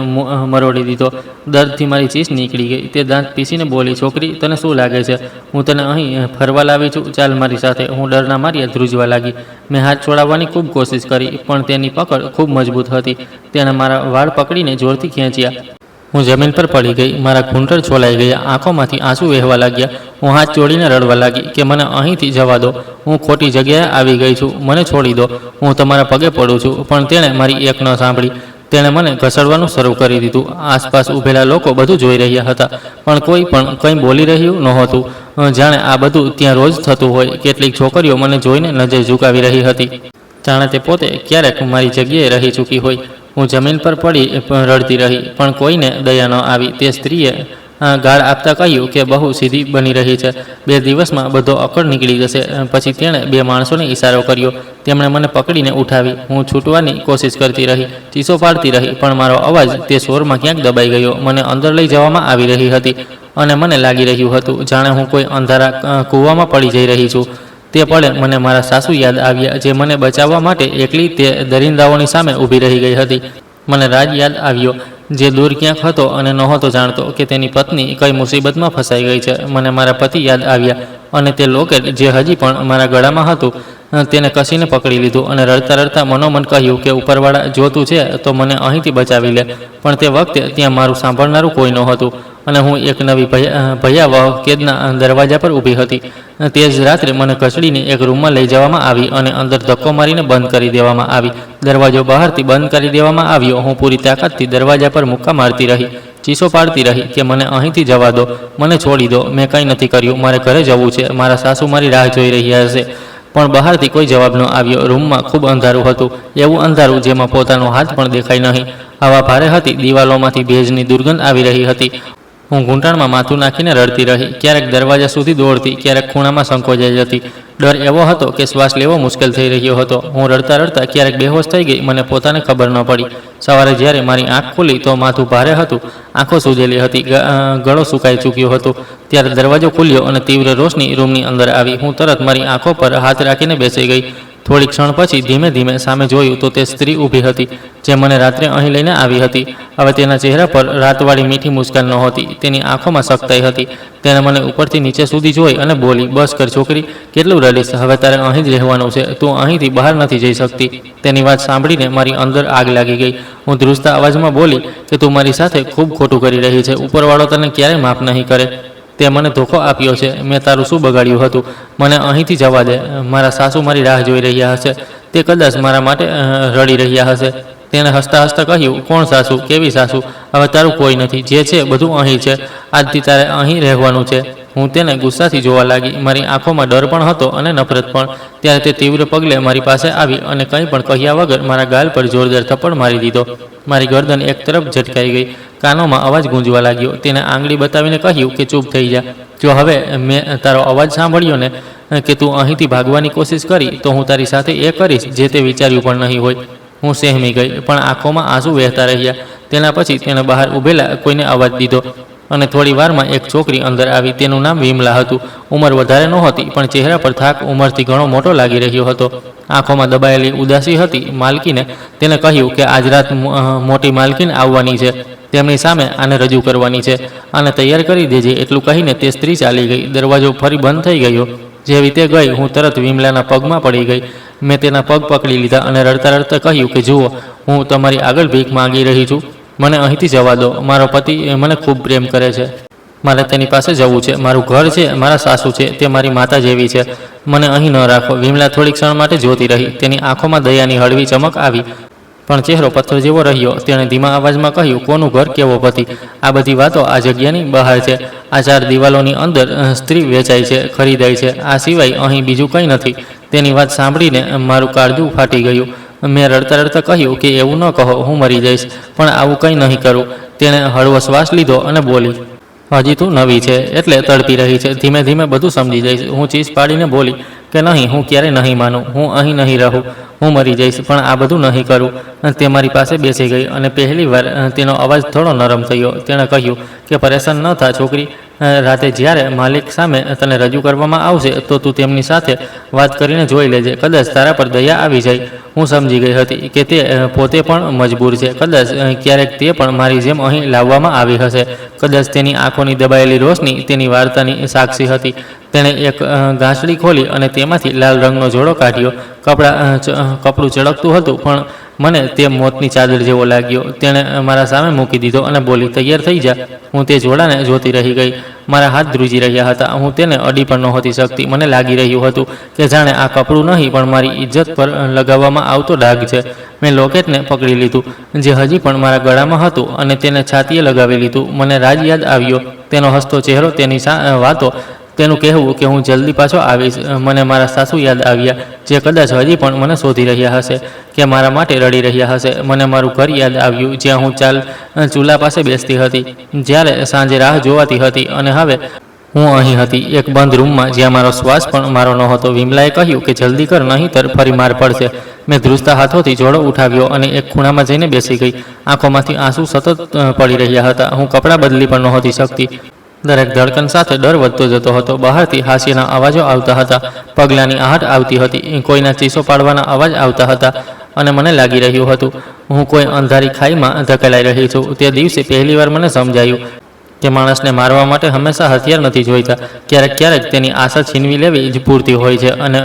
મરોડી દીધો. દર્દથી મારી ચીસ નીકળી ગઈ. તે દાંત પીસીને બોલી, છોકરી, તને શું લાગે છે? હું તને અહીં ફરવા લાવી છું. ચાલ મારી સાથે. હું ડરના માર્યા ધ્રુજવા લાગી. મેં હાથ છોડાવવાની ખૂબ કોશિશ કરી, પણ તેની પકડ ખૂબ મજબૂત હતી. તેણે મારા વાળ પકડીને જોરથી ખેંચ્યા. હું જમીન પર પડી ગઈ. મારા ઘૂંટણ છોલાઈ ગયા. આંખોમાંથી આંસુ વહેવા લાગ્યા. હું હાથ જોડીને રડવા લાગી કે મને અહીંથી જવા દો. હું ખોટી જગ્યાએ આવી ગઈ છું. મને છોડી દો. હું તમારા પગે પડું છું. પણ તેણે મારી એક ન સાંભળી. તેણે મને ઘસડવાનું શરૂ કરી દીધું. આસપાસ ઊભેલા લોકો બધું જોઈ રહ્યા હતા, પણ કોઈ પણ કંઈ બોલી રહ્યું નહોતું. જાણે આ બધું ત્યાં રોજ થતું હોય. કેટલીક છોકરીઓ મને જોઈને નજર ઝુકાવી રહી હતી, જાણે તે પોતે ક્યારેક મારી જગ્યાએ રહી ચૂકી હોય. હું જમીન પર પડી રડતી રહી, પણ કોઈને દયા ન આવી. તે સ્ત્રીએ ગાળ આપતા કહ્યું કે બહુ સીધી બની રહી છે. 2 દિવસમાં બધો અકળ નીકળી જશે. પછી તેણે 2 માણસોને ઈશારો કર્યો. તેમણે મને પકડીને ઉઠાવી. હું છૂટવાની કોશિશ કરતી રહી, ચીસો પાડતી રહી, પણ મારો અવાજ તે શોરમાં ક્યાંક દબાઈ ગયો. મને અંદર લઈ જવામાં આવી રહી હતી અને મને લાગી રહ્યું હતું જાણે હું કોઈ અંધારા કૂવામાં પડી જઈ રહી છું. તે પળે મને મારા સાસુ યાદ આવ્યા, જે મને બચાવવા માટે એકલી તે દરિંદાઓની સામે ઊભી રહી ગઈ હતી. મને રાજ યાદ આવ્યો, જે દૂર ક્યાંક હતો અને નહોતો જાણતો કે તેની પત્ની કઈ મુસીબતમાં ફસાઈ ગઈ છે. મને મારા પતિ યાદ આવ્યા અને તે લોકેટ જે હજી પણ મારા ગળામાં હતું, તેને કસીને પકડી લીધું અને રડતા રડતા મનોમન કહ્યું કે ઉપરવાળા, જો તું છે તો મને અહીંથી બચાવી લે. પણ તે વખતે ત્યાં મારું સાંભળનારું કોઈ નહોતું અને હું એક નવી ભયાવહ કેદના દરવાજા પર ઊભી હતી. તે જ રાત્રે મને કચડીને એક રૂમમાં લઈ જવામાં આવી અને અંદર ધક્કો મારીને બંધ કરી દેવામાં આવી. દરવાજો બહારથી બંધ કરી દેવામાં આવ્યો. હું પૂરી તાકાતથી દરવાજા પર મુક્કા મારતી રહી, ચીસો પાડતી રહી કે મને અહીંથી જવા દો, મને છોડી દો. મેં કંઈ નથી કર્યું. મારે ઘરે જવું છે. મારા સાસુ મારી રાહ જોઈ રહ્યા હશે. પણ બહારથી કોઈ જવાબ ન આવ્યો. રૂમમાં ખૂબ અંધારું હતું, એવું અંધારું જેમાં પોતાનો હાથ પણ દેખાય નહીં. હવા ભારે હતી. દિવાલોમાંથી ભેજની દુર્ગંધ આવી રહી હતી. હું ઘૂંટણમાં માથું નાખીને રડતી રહી. ક્યારેક દરવાજા સુધી દોડતી, ક્યારેક ખૂણામાં સંકોચાઈ જતી. ડર એવો હતો કે શ્વાસ લેવો મુશ્કેલ થઈ રહ્યો હતો. હું રડતા રડતા ક્યારેક બેહોશ થઈ ગઈ. મને પોતાને ખબર ન પડી. સવારે જ્યારે મારી આંખ ખુલી તો માથું ભારે હતું, આંખો સૂજેલી હતી, ગળો સુકાઈ ચૂક્યો હતો. ત્યારે દરવાજો ખુલ્યો અને તીવ્ર રોશની રૂમની અંદર આવી. હું તરત મારી આંખો પર હાથ રાખીને બેસી ગઈ. થોડી ક્ષણ પછી ધીમે ધીમે સામે જોયું તો તે સ્ત્રી ઊભી હતી, જે મને રાત્રે અહીં લઈને આવી હતી. હવે તેના ચહેરા પર રાતવાળી મીઠી મુસ્કાન નહોતી. તેની આંખોમાં સખ્તાઈ હતી. તેણે મને ઉપરથી નીચે સુધી જોઈ અને બોલી, બસ કર છોકરી, કેટલું રડીશ? હવે તારે અહીં જ રહેવાનું છે. તું અહીંથી બહાર નથી જઈ શકતી. તેની વાત સાંભળીને મારી અંદર આગ લાગી ગઈ. હું ધ્રુજતા અવાજમાં બોલી કે તું મારી સાથે ખૂબ ખોટું કરી રહી છે. ઉપરવાળો તને ક્યારેય માફ નહીં કરે. તે મને ધોખો આપ્યો છે. મેં તારું શું બગાડ્યું હતું? મને અહીંથી જવા દે. મારા સાસુ મારી રાહ જોઈ રહ્યા હશે. તે કદાચ મારા માટે રડી રહ્યા હશે. તેણે હસતા હસતા કહ્યું, કોણ સાસુ? કેવી સાસુ? હવે તારું કોઈ નથી. જે છે બધું અહીં છે. આજથી તારે અહીં રહેવાનું છે. હું તેને ગુસ્સાથી જોવા લાગી. મારી આંખોમાં ડર પણ હતો અને નફરત પણ. ત્યારે તે તીવ્ર પગલે મારી પાસે આવી અને કંઈ પણ કહ્યા વગર મારા ગાલ પર જોરદાર થપ્પડ મારી દીધો. મારી ગરદન એક તરફ ઝટકાઈ ગઈ. કાનોમાં અવાજ ગૂંજવા લાગ્યો. તેને આંગળી બતાવીને કહ્યું કે ચૂપ થઈ જા. જો હવે મેં તારો અવાજ સાંભળ્યો ને કે તું અહીંથી ભાગવાની કોશિશ કરી, તો હું તારી સાથે એ કરીશ જે તે વિચાર્યું પણ નહીં હોય. હું સહેમી ગઈ, પણ આંખોમાં આંસુ વહેતા રહ્યા. તેના પછી તેણે બહાર ઊભેલા કોઈને અવાજ દીધો અને થોડી વારમાં એક છોકરી અંદર આવી. તેનું નામ વિમલા હતું. ઉંમર વધારે નહોતી, પણ ચહેરા પર થાક ઉંમરથી ઘણો મોટો લાગી રહ્યો હતો. આંખોમાં દબાયેલી ઉદાસી હતી. માલકીને તેને કહ્યું કે આજ રાત મોટી માલકીન આવવાની છે. તેમની સામે આને રજૂ કરવાની છે. આને તૈયાર કરી દેજે. એટલું કહીને તે સ્ત્રી ચાલી ગઈ. દરવાજો ફરી બંધ થઈ ગયો. જેવી તે ગઈ, હું તરત વિમલાના પગમાં પડી ગઈ. મેં તેના પગ પકડી લીધા અને રડતા રડતા કહ્યું કે જુઓ, હું તમારી આગળ ભીખ માંગી રહી છું. મને અહીંથી જવા દો. મારો પતિ મને ખૂબ પ્રેમ કરે છે. મારે તેની પાસે જવું છે. મારું ઘર છે, મારા સાસુ છે, તે મારી માતા જેવી છે. મને અહીં ન રાખો. વિમલા થોડી ક્ષણ માટે જોતી રહી. તેની આંખોમાં દયાની હળવી ચમક આવી. પણ ચહેરો પથ્થર જેવો રહ્યો. તેણે ધીમા અવાજમાં કહ્યું, કોનું ઘર, કેવો પતિ? આ બધી વાતો આ જગ્યાની બહાર છે. આ 4 દિવાલોની અંદર સ્ત્રી વેચાય છે, ખરીદાય છે. આ સિવાય અહીં બીજું કંઈ નથી. તેની વાત સાંભળીને મારું કાળજું ફાટી ગયું. મેં રડતા રડતા કહ્યું કે એવું ન કહો, હું મરી જઈશ, પણ આવું કંઈ નહીં કરું. તેણે હળવો શ્વાસ લીધો અને બોલી, હજી તું નવી છે એટલે તડપી રહી છે. ધીમે ધીમે બધું સમજી જઈશ. હું ચીસ પાડીને બોલી કે નહીં, હું ક્યારે નહીં માનું. હું અહીં નહીં રહું. હું મરી જઈશ, પણ આ બધું નહીં કરું. તે મારી પાસે બેસી ગઈ અને પહેલી વાર તેનો અવાજ થોડો નરમ થયો. તેણે કહ્યું કે પરેશાન ન થા છોકરી. રાતે જ્યારે માલિક સામે તને રજૂ કરવામાં આવશે તો તું તેમની સાથે વાત કરીને જોઈ લેજે. કદાચ તારા પર દયા આવી જાય. હું સમજી ગઈ હતી કે તે પોતે પણ મજબૂર છે. કદાચ ક્યારેક તે પણ મારી જેમ અહીં લાવવામાં આવી હશે. કદાચ તેની આંખોની દબાયેલી રોશની તેની વાર્તાની સાક્ષી હતી. તેણે એક ગાંસડી ખોલી અને તેમાંથી લાલ રંગનો જોડો કાઢ્યો. કપડું ચળકતું હતું, પણ મને તે મોતની ચાદર જેવો લાગ્યો. તેણે મારા સામે મૂકી દીધો અને બોલી, તૈયાર થઈ જા. હું તે જોડાને જોતી રહી ગઈ. મારા હાથ ધ્રુજી રહ્યા હતા. હું તેને અડી પણ નહોતી શકતી. મને લાગી રહ્યું હતું કે જાણે આ કપડું નહીં, પણ મારી ઇજ્જત પર લગાવવામાં આવતો ડાઘ છે. મેં લોકેટને પકડી લીધું, જે હજી પણ મારા ગળામાં હતું, અને તેને છાતીએ લગાવી લીધું. મને રાજ યાદ આવ્યો, તેનો હસતો ચહેરો, તેની વાતો, તેનું કહેવું કે હું જલ્દી પાછો આવીશ. મને મારા સાસુ યાદ આવ્યા, જે કદાચ હજી પણ મને શોધી રહ્યા હશે, કે મારા માટે રડી રહ્યા હશે. મને મારું ઘર યાદ આવ્યું, જ્યાં હું ચૂલા પાસે બેસતી હતી જ્યારે સાંજે રાહ જોવાતી હતી, અને હવે હું અહીં હતી, એક બંધ રૂમમાં, જ્યાં મારો શ્વાસ પણ મારો નહોતો. વિમલાએ કહ્યું કે જલ્દી કર, નહીંતર ફરી માર પડશે. મેં ધ્રુજતા હાથોથી જોડો ઉઠાવ્યો અને એક ખૂણામાં જઈને બેસી ગઈ. આંખોમાંથી આંસુ સતત પડી રહ્યા હતા. હું કપડાં બદલી પણ નહોતી શકતી. દરેક ધડકન સાથે ડર વધતો જતો હતો. બહારથી હાસ્યના અવાજો આવતા હતા, પગલાંની આહટ આવતી હતી, કોઈના ચીસો પાડવાના અવાજ આવતા હતા, અને મને લાગી રહ્યું હતું હું કોઈ અંધારી ખાઈમાં ધકેલાઈ રહી છું. તે દિવસે પહેલીવાર મને સમજાયું કે માણસને મારવા માટે હંમેશા હથિયાર નથી જોઈતા. ક્યારેક તેની આશા છીનવી લેવી જ પૂરતી હોય છે. અને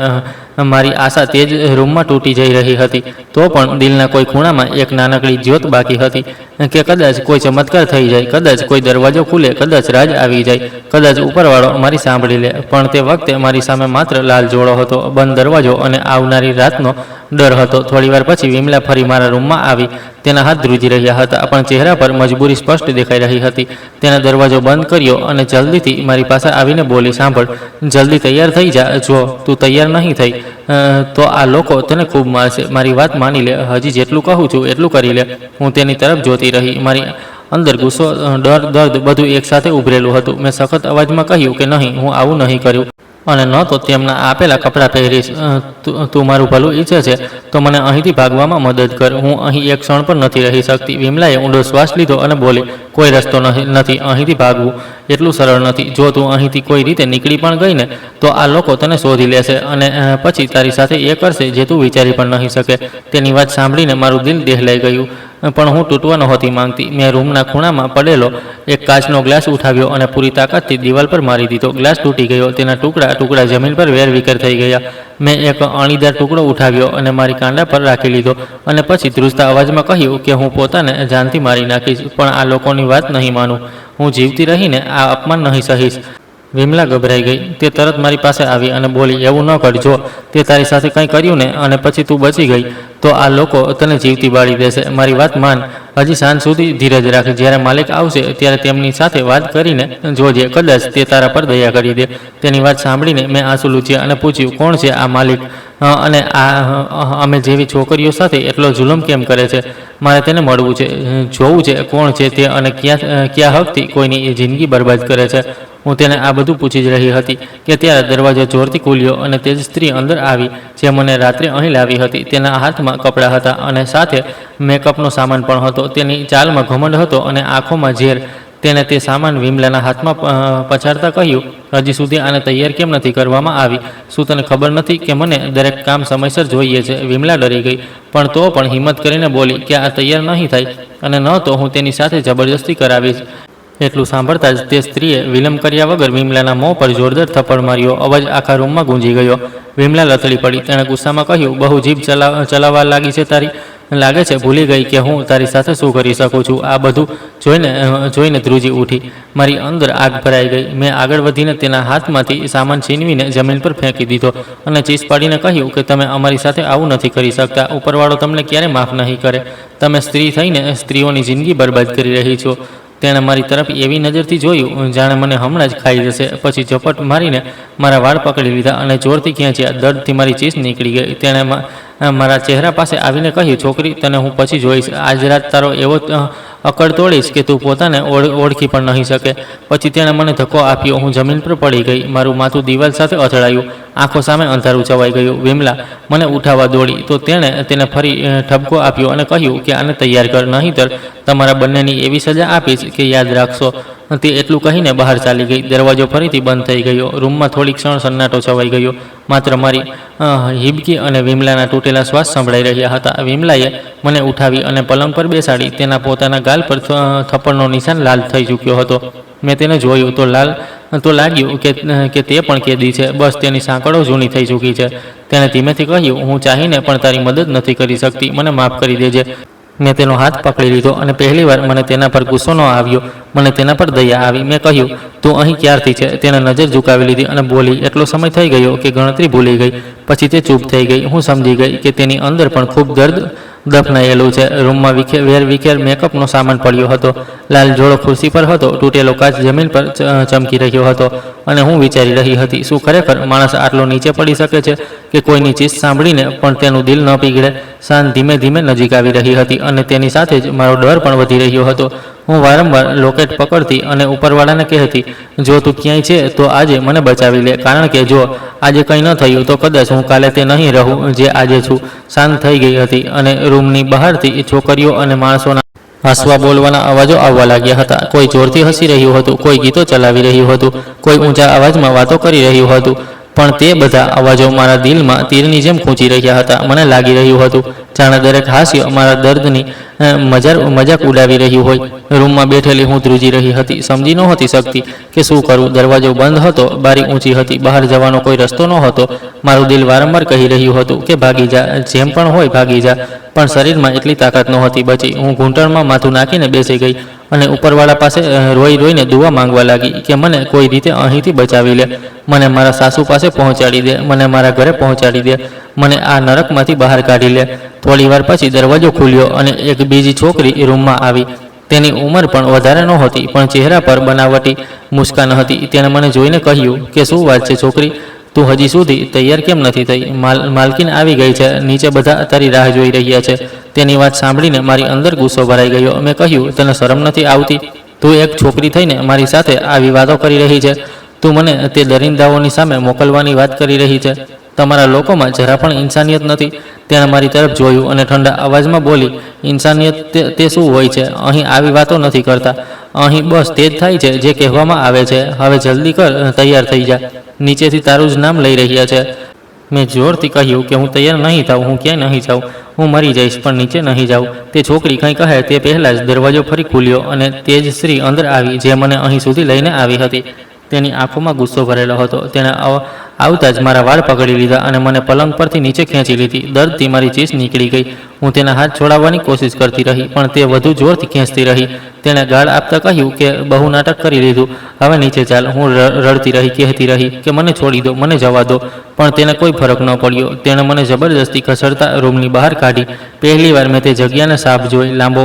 મારી આશા તે જ રૂમમાં તૂટી જઈ રહી હતી. તો પણ દિલના કોઈ ખૂણામાં એક નાનકડી જ્યોત બાકી હતી, કે કદાચ કોઈ ચમત્કાર થઈ જાય, કદાચ કોઈ દરવાજો ખુલે, કદાચ રાજ આવી જાય, કદાચ ઉપરવાળો મારી સાંભળી લે. પણ તે વખતે મારી સામે માત્ર લાલ જોડો હતો, બંધ દરવાજો અને આવનારી રાતનો ડર હતો. થોડીવાર પછી વિમલા ફરી મારા રૂમમાં આવી. તેના હાથ ધ્રુજી રહ્યા હતા, પણ ચહેરા પર મજબૂરી સ્પષ્ટ દેખાઈ રહી હતી. તેણે દરવાજો બંધ કર્યો અને જલ્દીથી મારી પાસે આવીને બોલી, સાંભળ, જલ્દી તૈયાર થઈ જા. જો તું તૈયાર નહીં થઈ તો આ લોકો તને ખૂબ મારશે. મારી વાત માની લે. હજી જેટલું કહું છું એટલું કરી લે. હું તેની તરફ જોતી રહી. મારી અંદર ગુસ્સો, ડર, દર્દ બધું એકસાથે ઉભરેલું હતું. મેં સખત અવાજમાં કહ્યું કે નહીં, હું આવું નહીં કર્યું, અને ન તો તેમના આપેલા કપડાં પહેરીશ. તું મારું ભલું ઈચ્છે છે તો મને અહીંથી ભાગવામાં મદદ કર. હું અહીં એક ક્ષણ પણ નથી રહી શકતી. વિમલાએ ઊંડો શ્વાસ લીધો અને બોલી, કોઈ રસ્તો નથી અહીંથી ભાગવું. એટલું સરળ નથી. જો તું અહીંથી કોઈ રીતે નીકળી પણ ગઈ ને તો આ લોકો તને શોધી લેશે અને પછી તારી સાથે એ કરશે જે તું વિચારી પણ નહીં શકે. તેની વાત સાંભળીને મારું દિલ દહેલાઈ ગયું, પણ હું તૂટવા નહોતી માંગતી. મેં રૂમના ખૂણામાં પડેલો એક કાચનો ગ્લાસ ઉઠાવ્યો અને પૂરી તાકાતથી દિવાલ પર મારી દીધો. ગ્લાસ તૂટી ગયો. તેના ટુકડા જમીન પર વેરવિખેર થઈ ગયા. મેં એક અણીદાર ટુકડો ઉઠાવ્યો અને મારી કાંડા પર રાખી લીધો, અને પછી ધ્રુજતા અવાજમાં કહ્યું કે હું પોતાને જાનથી મારી નાખીશ, પણ આ લોકોની વાત નહીં માનું. હું જીવતી રહીને આ અપમાન નહીં સહીશ. વિમલા ગભરાઈ ગઈ. તે તરત મારી પાસે આવી અને બોલી, એવું ન કર. જો તે તારી સાથે કંઈ કર્યું ને અને પછી તું બચી ગઈ તો આ લોકો તને જીવતી બાળી દેશે. મારી વાત માન. હજી સાંજ સુધી ધીરજ રાખ. જ્યારે માલિક આવશે ત્યારે તેમની સાથે વાત કરીને જોજે, કદાચ તે તારા પર દયા કરી દે. તેની વાત સાંભળીને મેં આંસુ લૂછ્યા અને પૂછ્યું, કોણ છે આ માલિક, અને આ અમે જેવી છોકરીઓ સાથે એટલો જુલમ કેમ કરે છે? મારે તેને મળવું છે, જોવું છે કોણ છે તે, અને કયા હકથી કોઈની જિંદગી બરબાદ કરે છે. હું તેને આ બધું પૂછી જ રહી હતી કે ત્યારે દરવાજો જોરથી ખુલ્યો અને તે જ સ્ત્રી અંદર આવી જે મને રાત્રે અહીં લાવી હતી. તેના હાથમાં કપડાં હતા અને સાથે મેકઅપનો સામાન પણ હતો. તેની ચાલમાં ઘમંડ હતો અને આંખોમાં ઝેર. તેણે તે સામાન વિમલાના હાથમાં પછાડતા કહ્યું, હજી સુધી આને તૈયાર કેમ નથી કરવામાં આવી? શું તને ખબર નથી કે મને દરેક કામ સમયસર જોઈએ છે? વિમલા ડરી ગઈ, પણ તો પણ હિંમત કરીને બોલી કે આ તૈયાર નહીં થાય, અને ન તો હું તેની સાથે જબરજસ્તી કરાવીશ. એટલું સાંભળતા જ તે સ્ત્રીએ વિલંબ કર્યા વગર વિમલાના મોં પર જોરદાર થપ્પડ માર્યો. અવાજ આખા રૂમમાં ગુંજી ગયો. વિમલા લથડી પડી. તેણે ગુસ્સામાં કહ્યું, બહુ જીભ ચલાવવા લાગી છે તારી. લાગે છે ભૂલી ગઈ કે હું તારી સાથે શું કરી શકું છું. આ બધું જોઈને ધ્રુજી ઉઠી. મારી અંદર આગ ભરાઈ ગઈ. મેં આગળ વધીને તેના હાથમાંથી સામાન છીનવીને જમીન પર ફેંકી દીધો અને ચીસ પાડીને કહ્યું કે તમે અમારી સાથે આવું નથી કરી શકતા. ઉપરવાળો તમને ક્યારે માફ નહીં કરે. તમે સ્ત્રી થઈને સ્ત્રીઓની જિંદગી બરબાદ કરી રહી છો. તેણે મારી તરફ એવી નજરથી જોયું જાણે મને હમણાં જ ખાઈ જશે. પછી ઝપટ મારીને મારા વાળ પકડી લીધા અને જોરથી ખેંચ્યા. દર્દથી મારી ચીસ નીકળી ગઈ. તેણે મારા ચહેરા પાસે આવીને કહ્યું, છોકરી, તને હું પછી જોઈશ. આજ રાત તારો એવો અકળ તોડીશ કે તું પોતાને ઓળખી પણ નહીં શકે. પછી તેણે મને ધક્કો આપ્યો. હું જમીન પર પડી ગઈ. મારું માથું દિવાલ સાથે અથડાયું. આંખો સામે અંધારું છવાઈ ગયું. વિમલા મને ઉઠાવવા દોડી તો તેણે તેને ફરી ઠપકો આપ્યો અને કહ્યું કે આને તૈયાર કર, નહીંતર તમારા બંનેની એવી સજા આપીશ કે યાદ રાખશો. તે એટલું કહીને બહાર ચાલી ગઈ. દરવાજો ફરીથી બંધ થઈ ગયો. રૂમમાં થોડી ક્ષણ સન્નાટો છવાઈ ગયો. માત્ર મારી હિબકી અને વિમલાના તૂટેલા શ્વાસ સંભળાઈ રહ્યા હતા. વિમલાએ મને ઉઠાવી અને પલંગ પર બેસાડી. તેના પોતાના ગાલ પર થપ્પડનો નિશાન લાલ થઈ ચૂક્યો હતો. મેં તેને જોયું તો લાગ્યું કે તે પણ કેદી છે. બસ તેની સાંકળો જૂની થઈ ચૂકી છે. તેણે ધીમેથી કહ્યું, હું ચાહીને પણ તારી મદદ નથી કરી શકતી. મને માફ કરી દેજે. મેં તેનો હાથ પકડી લીધો અને પહેલીવાર મને તેના પર ગુસ્સો ન આવ્યો. મને તેના પર દયા આવી. મેં કહ્યું, તું અહીં ક્યારથી છે? તેને નજર ઝુકાવી લીધી અને બોલી. એટલો સમય થઈ ગયો કે ગણતરી ભૂલી ગઈ. પછી તે ચૂપ થઈ ગઈ. હું સમજી ગઈ કે તેની અંદર પણ ખૂબ દર્દ દફનાયેલું છે. રૂમમાં વેરવિખેર મેકઅપનો સામાન પડ્યો હતો. લાલ જોડો ખુરશી પર હતો. તૂટેલો કાચ જમીન પર ચમકી રહ્યો હતો અને હું વિચારી રહી હતી, શું ખરેખર માણસ આટલો નીચે પડી શકે છે કે કોઈની ચીસ સાંભળીને પણ તેનું દિલ ન પીગળે? સાંજ ધીમે ધીમે નજીક આવી રહી હતી અને તેની સાથે જ મારો ડર પણ વધી રહ્યો હતો. હું વારંવાર લોકેટ પકડતી અને ઉપરવાળાને કહેતી, જો તું ક્યાંય છે તો આજે મને બચાવી લે, કારણ કે જો આજે કંઈ ન થયું તો કદાચ હું કાલે તે નહીં રહું જે આજે છું. શાંત થઈ ગઈ હતી અને રૂમની બહારથી છોકરીઓ અને માણસોના હસવા બોલવાના અવાજો આવવા લાગ્યા હતા. કોઈ જોરથી હસી રહ્યું હતું, કોઈ ગીતો ચલાવી રહ્યું હતું, કોઈ ઊંચા અવાજમાં વાતો કરી રહ્યું હતું. પણ તે બધા અવાજો મારા દિલમાં તીરની જેમ ખૂંચી રહ્યા હતા. મને લાગી રહ્યું હતું જાણે દરેક હાસ્ય મારા દર્દની મજાક ઉડાવી રહ્યું હોય. રૂમમાં બેઠેલી હું ધ્રુજી રહી હતી. સમજી નહોતી શકતી કે શું કરું. દરવાજો બંધ હતો. બારી ઊંચી હતી. બહાર જવાનો કોઈ રસ્તો ન હતો. મારું દિલ વારંવાર કહી રહ્યું હતું કે ભાગી જા, જેમ પણ હોય ભાગી જા. પણ શરીરમાં એટલી તાકાત નહોતી બચી. હું ઘૂંટણમાં માથું નાખીને બેસી ગઈ અને ઉપરવાળા પાસે રોઈને દુઆ માંગવા લાગી કે મને કોઈ રીતે અહીંથી બચાવી લે, મને મારા સાસુ પાસે પહોંચાડી દે, મને મારા ઘરે પહોંચાડી દે, મને આ નરકમાંથી બહાર કાઢી લે. થોડી વાર પછી દરવાજો ખુલ્યો અને એક બીજી છોકરી રૂમમાં આવી. તેની ઉંમર પણ વધારે નહોતી, પણ ચહેરા પર બનાવટી મુસ્કાન હતી. તેણે મને જોઈને કહ્યું કે શું વાત છે છોકરી, તું હજી સુધી તૈયાર કેમ નથી થઈ? માલકીન આવી ગઈ છે. નીચે બધા તારી રાહ જોઈ રહ્યા છે. તેની વાત સાંભળીને મારી અંદર ગુસ્સો ભરાઈ ગયો. મેં કહ્યું, તને શરમ નથી આવતી? તું એક છોકરી થઈને મારી સાથે આવી વાતો કરી રહી છે. તું મને તે દરિંદાઓની સામે મોકલવાની વાત કરી રહી છે. તમારા લોકોમાં જરા પણ ઇન્સાનિયત નથી. તેણે મારી તરફ જોયું અને ઠંડા અવાજમાં બોલી, ઇન્સાનિયત તે શું હોય છે? અહીં આવી વાતો નથી કરતા. અહીં બસ તે જ થાય છે જે કહેવામાં આવે છે. હવે જલ્દી કર, તૈયાર થઈ જા. નીચેથી તારું જ નામ લઈ રહ્યા છે. મેં જોરથી કહ્યું કે હું તૈયાર નહીં થાઉં. હું ક્યાંય નહીં જાઉં. હું મરી જઈશ પણ નીચે નહીં જાઉં. તે છોકરી કંઈ કહે તે પહેલાં જ દરવાજો ફરી ખુલ્યો અને તે જ સ્ત્રી અંદર આવી જે મને અહીં સુધી લઈને આવી હતી. તેની આંખોમાં ગુસ્સો ભરેલો હતો. તેણે આવતા જ મારા વાળ પકડી લીધા અને મને પલંગ પરથી નીચે ખેંચી લીધી. દર્દથી મારી ચીસ નીકળી ગઈ. હું તેના હાથ છોડાવવાની કોશિશ કરતી રહી પણ તે વધુ જોરથી ખેંચતી રહી. તેણે ગાળ આપતા કહ્યું કે બહુ નાટક કરી લીધું, હવે નીચે ચાલ. હું રડતી રહી, કહેતી રહી કે મને છોડી દો, મને જવા દો, પણ તેને કોઈ ફરક ન પડ્યો. તેણે મને જબરજસ્તી ખસેડતા રૂમની બહાર કાઢી. પહેલીવાર મેં તે જગ્યાને સાફ જોઈ. લાંબો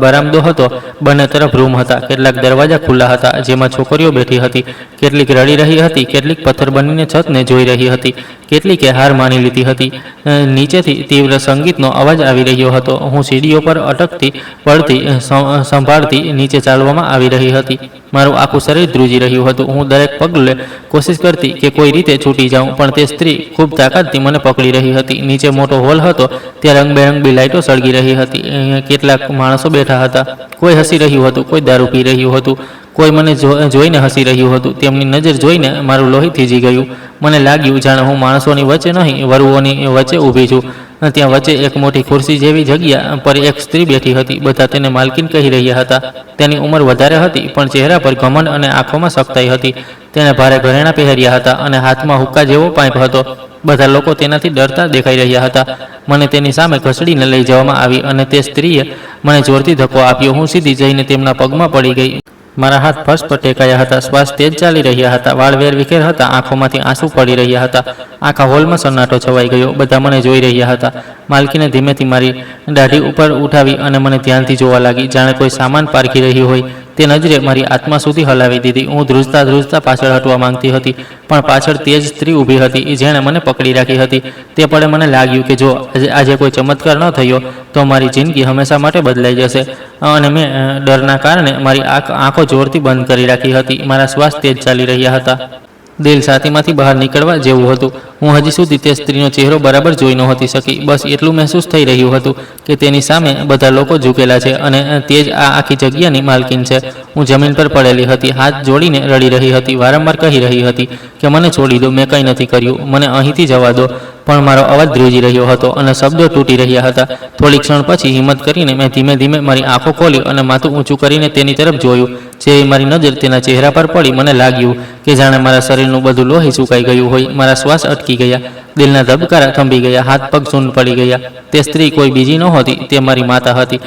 બરામદો હતો. બંને તરફ રૂમ હતા. કેટલાક દરવાજા ખુલ્લા હતા જેમાં છોકરીઓ બેઠી હતી. કેટલીક રડી રહી હતી, કેટલીક પથ્થર બનીને છતને જોઈ રહી હતી, કેટલીકે હાર માની લીધી હતી. નીચેથી તીવ્ર સંગીતનો અવાજ આવી રહ્યો હતો. હું સીડીઓ પર અટકતી પડતી સંભાળતી નીચે ચાલવામાં આવી રહી હતી. મારું આખું શરીર ધ્રુજી રહ્યું હતું. હું દરેક પગલે કોશિશ કરતી કે કોઈ રીતે છૂટી જાઉં, પણ તે સ્ત્રી ખૂબ તાકાતથી મને પકડી રહી હતી. નીચે મોટો હોલ હતો. ત્યાં રંગબેરંગી લાઇટો સળગી રહી હતી. કેટલાક માણસો બેઠા હતા. કોઈ હસી રહ્યું હતું, કોઈ દારૂ પી રહ્યું હતું, કોઈ મને જોઈને હસી રહ્યું હતું. તેમની નજર જોઈને મારું લોહી થીજી ગયું. મને લાગ્યું જાણે હું માણસોની વચ્ચે નહીં, વરુઓની વચ્ચે ઊભી છું. ત્યાં વચ્ચે એક મોટી ખુરશી જેવી જગ્યા પર એક સ્ત્રી બેઠી હતી. બધા તેને માલકીન કહી રહ્યા હતા. તેની ઉંમર વધારે હતી પણ ચહેરા પર ઘમંડ અને આંખોમાં સખ્તાઈ હતી. તેણે ભારે ઘરેણાં પહેર્યા હતા અને હાથમાં હુક્કા જેવો પાઇપ હતો. બધા લોકો તેનાથી ડરતા દેખાઈ રહ્યા હતા. મને તેની સામે ઘસડીને લઈ જવામાં આવી અને તે સ્ત્રીએ મને જોરથી ધક્કો આપ્યો. હું સીધી જઈને તેમના પગમાં પડી ગઈ. મારા હાથ ફર્શ પર ટેકાયા હતા. શ્વાસ તેજ ચાલી રહ્યા હતા. વાળ વેરવિખેર હતા. આંખોમાંથી આંસુ પડી રહ્યા હતા. આખા હોલમાં સન્નાટો છવાઈ ગયો. બધા મને જોઈ રહ્યા હતા. માલકીને ધીમેથી મારી દાઢી ઉપર ઉઠાવી અને મને ધ્યાનથી જોવા લાગી, જાણે કોઈ સામાન પારખી રહ્યું હોય. તે નજરે મારી આત્મા સુધી હલાવી દીધી. હું ધ્રુજતા ધ્રુજતા પાછળ હટવા માંગતી હતી, પણ પાછળ તે જ સ્ત્રી ઊભી હતી જેણે મને પકડી રાખી હતી. તે પળે મને લાગ્યું કે જો આજે કોઈ ચમત્કાર ન થયો તો મારી જિંદગી હંમેશા માટે બદલાઈ જશે. અને મેં ડરના કારણે મારી આંખો જોરથી બંધ કરી રાખી હતી. મારા શ્વાસ તેજ ચાલી રહ્યા હતા. દિલ છાતીમાંથી બહાર નીકળવા જેવું હતું. હું હજી સુધી તે સ્ત્રીનો ચહેરો બરાબર જોઈ નહોતી શકી. બસ એટલું મહેસૂસ થઈ રહ્યું હતું કે તેની સામે બધા લોકો ઝૂકેલા છે અને તે જ આ આખી જગ્યાની માલકીન છે. હું જમીન પર પડેલી હતી, હાથ જોડીને રડી રહી હતી, વારંવાર કહી રહી હતી કે મને છોડી દો, મેં કંઈ નથી કર્યું, મને અહીંથી જવા દો. પણ મારો અવાજ ધ્રુજી રહ્યો હતો અને શબ્દો તૂટી રહ્યા હતા. થોડી ક્ષણ પછી હિંમત કરીને મેં ધીમે ધીમે મારી આંખો ખોલી અને માથું ઊંચું કરીને તેની તરફ જોયું. જે મારી નજર તેના ચહેરા પર પડી, મને લાગ્યું કે જાણે મારા શરીરનું બધું લોહી સુકાઈ ગયું હોય. મારા શ્વાસ અટકી ગયા, દિલના ધબકારા થંભી ગયા, હાથ પગ સૂન પડી ગયા. તે સ્ત્રી કોઈ બીજી નહોતી, તે મારી માતા હતી.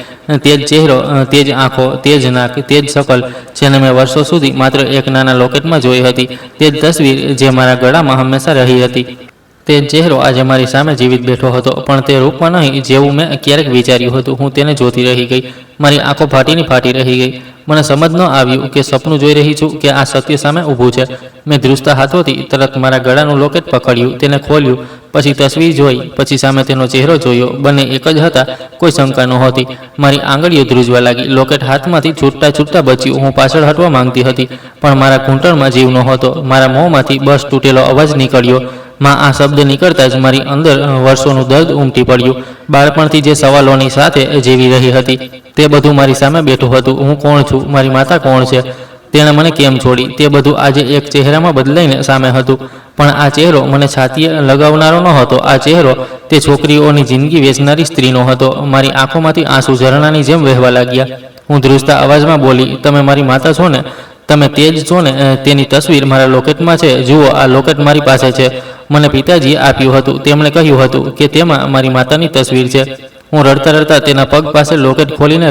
તે જ ચહેરો, તે જ આંખો, તે જ નાક, તે જ શકલ જેને મેં વર્ષો સુધી માત્ર એક નાના લોકેટમાં જોઈ હતી. તે જ તસવીર જે મારા ગળામાં હંમેશા રહી હતી. તે ચહેરો આજે મારી સામે જીવિત બેઠો હતો, પણ તે રૂપમાં નહીં જેવું મેં ક્યારેક વિચાર્યું હતું. હું તેને જોતી રહી ગઈ. મારી આંખો ફાટી રહી ગઈ. મને સમજ ન આવ્યું કે સપનું જોઈ રહી છું કે આ સત્ય સામે ઊભું છે. મેં ધ્રુજતા હાથોથી તરત મારા ગળાનું લોકેટ પકડ્યું, તેને ખોલ્યું, પછી તસવીર જોઈ, પછી સામે તેનો ચહેરો જોયો. બંને એક જ હતા, કોઈ શંકા નહોતી. મારી આંગળીઓ ધ્રુજવા લાગી. લોકેટ હાથમાંથી છૂટતા બચ્યું. હું પાછળ હટવા માંગતી હતી, પણ મારા ઘૂંટણમાં જીવ નહોતો. મારા મોંમાંથી બસ તૂટેલો અવાજ નીકળ્યો. માં આ શબ્દ નીકળતા જ મારી અંદર વર્ષોનું દર્દ ઉમટી પડ્યું. બાળપણથી જે સવાલોની સાથે જીવી રહી હતી તે બધું મારી સામે બેઠું હતું. હું કોણ છું? મારી માતા કોણ છે? તેણે મને કેમ છોડી? તે બધું આજે એક ચહેરામાં બદલાઈને સામે હતું. પણ આ ચહેરો મને છાતીએ લગાવનારો ન હતો. આ ચહેરો તે છોકરીઓની જિંદગી વેચનારી સ્ત્રીનો હતો. મારી આંખોમાંથી આંસુ ઝરણાની જેમ વહેવા લાગ્યા. હું ધ્રુજતા અવાજમાં બોલી, તમે મારી માતા છો ને? તમે તે જ છો ને? તેની તસવીર મારા લોકેટમાં છે. જુઓ, આ લોકેટ મારી પાસે છે. મને પિતાજીએ આપ્યું હતું. તેમણે કહ્યું હતું કે તેમાં મારી માતાની તસવીર છે. હું રડતા તેના પગ પાસે લોકેટ ખોલીને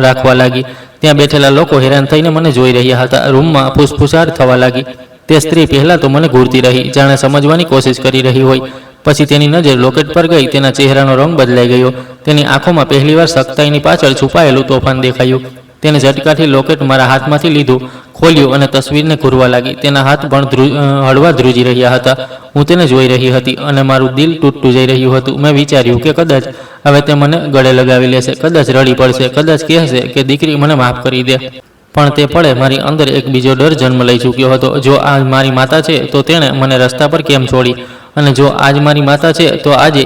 રાખવા લાગી. ત્યાં બેઠેલા લોકો હેરાન થઈને મને જોઈ રહ્યા હતા. રૂમમાં ફૂસફૂસાટ થવા લાગી. તે સ્ત્રી પહેલાં તો મને ઘૂરતી રહી, જાણે સમજવાની કોશિશ કરી રહી હોય. પછી તેની નજર લોકેટ પર ગઈ. તેના ચહેરાનો રંગ બદલાઈ ગયો. તેની આંખોમાં પહેલીવાર સખ્તાઈની પાછળ છુપાયેલું તોફાન દેખાયું. તેને ઝટકાથી લોકેટ મારા હાથમાંથી લીધું, ખોલ્યું અને તસવીરને ઘૂરવા લાગી. તેના હાથ પણ હળવા ધ્રુજી રહ્યા હતા. હું તેને જોઈ રહી હતી અને મારું દિલ તૂટતું જઈ રહ્યું હતું. મેં વિચાર્યું કે કદાચ હવે તે મને ગળે લગાવી લેશે, કદાચ રડી પડશે, કદાચ કહેશે કે દીકરી મને માફ કરી દે. પણ તે પળે મારી અંદર એક બીજો ડર જન્મ લઈ ચૂક્યો હતો. જો આ મારી માતા છે તો તેણે મને રસ્તા પર કેમ છોડી? અને જો આજ મારી માતા છે તો આજે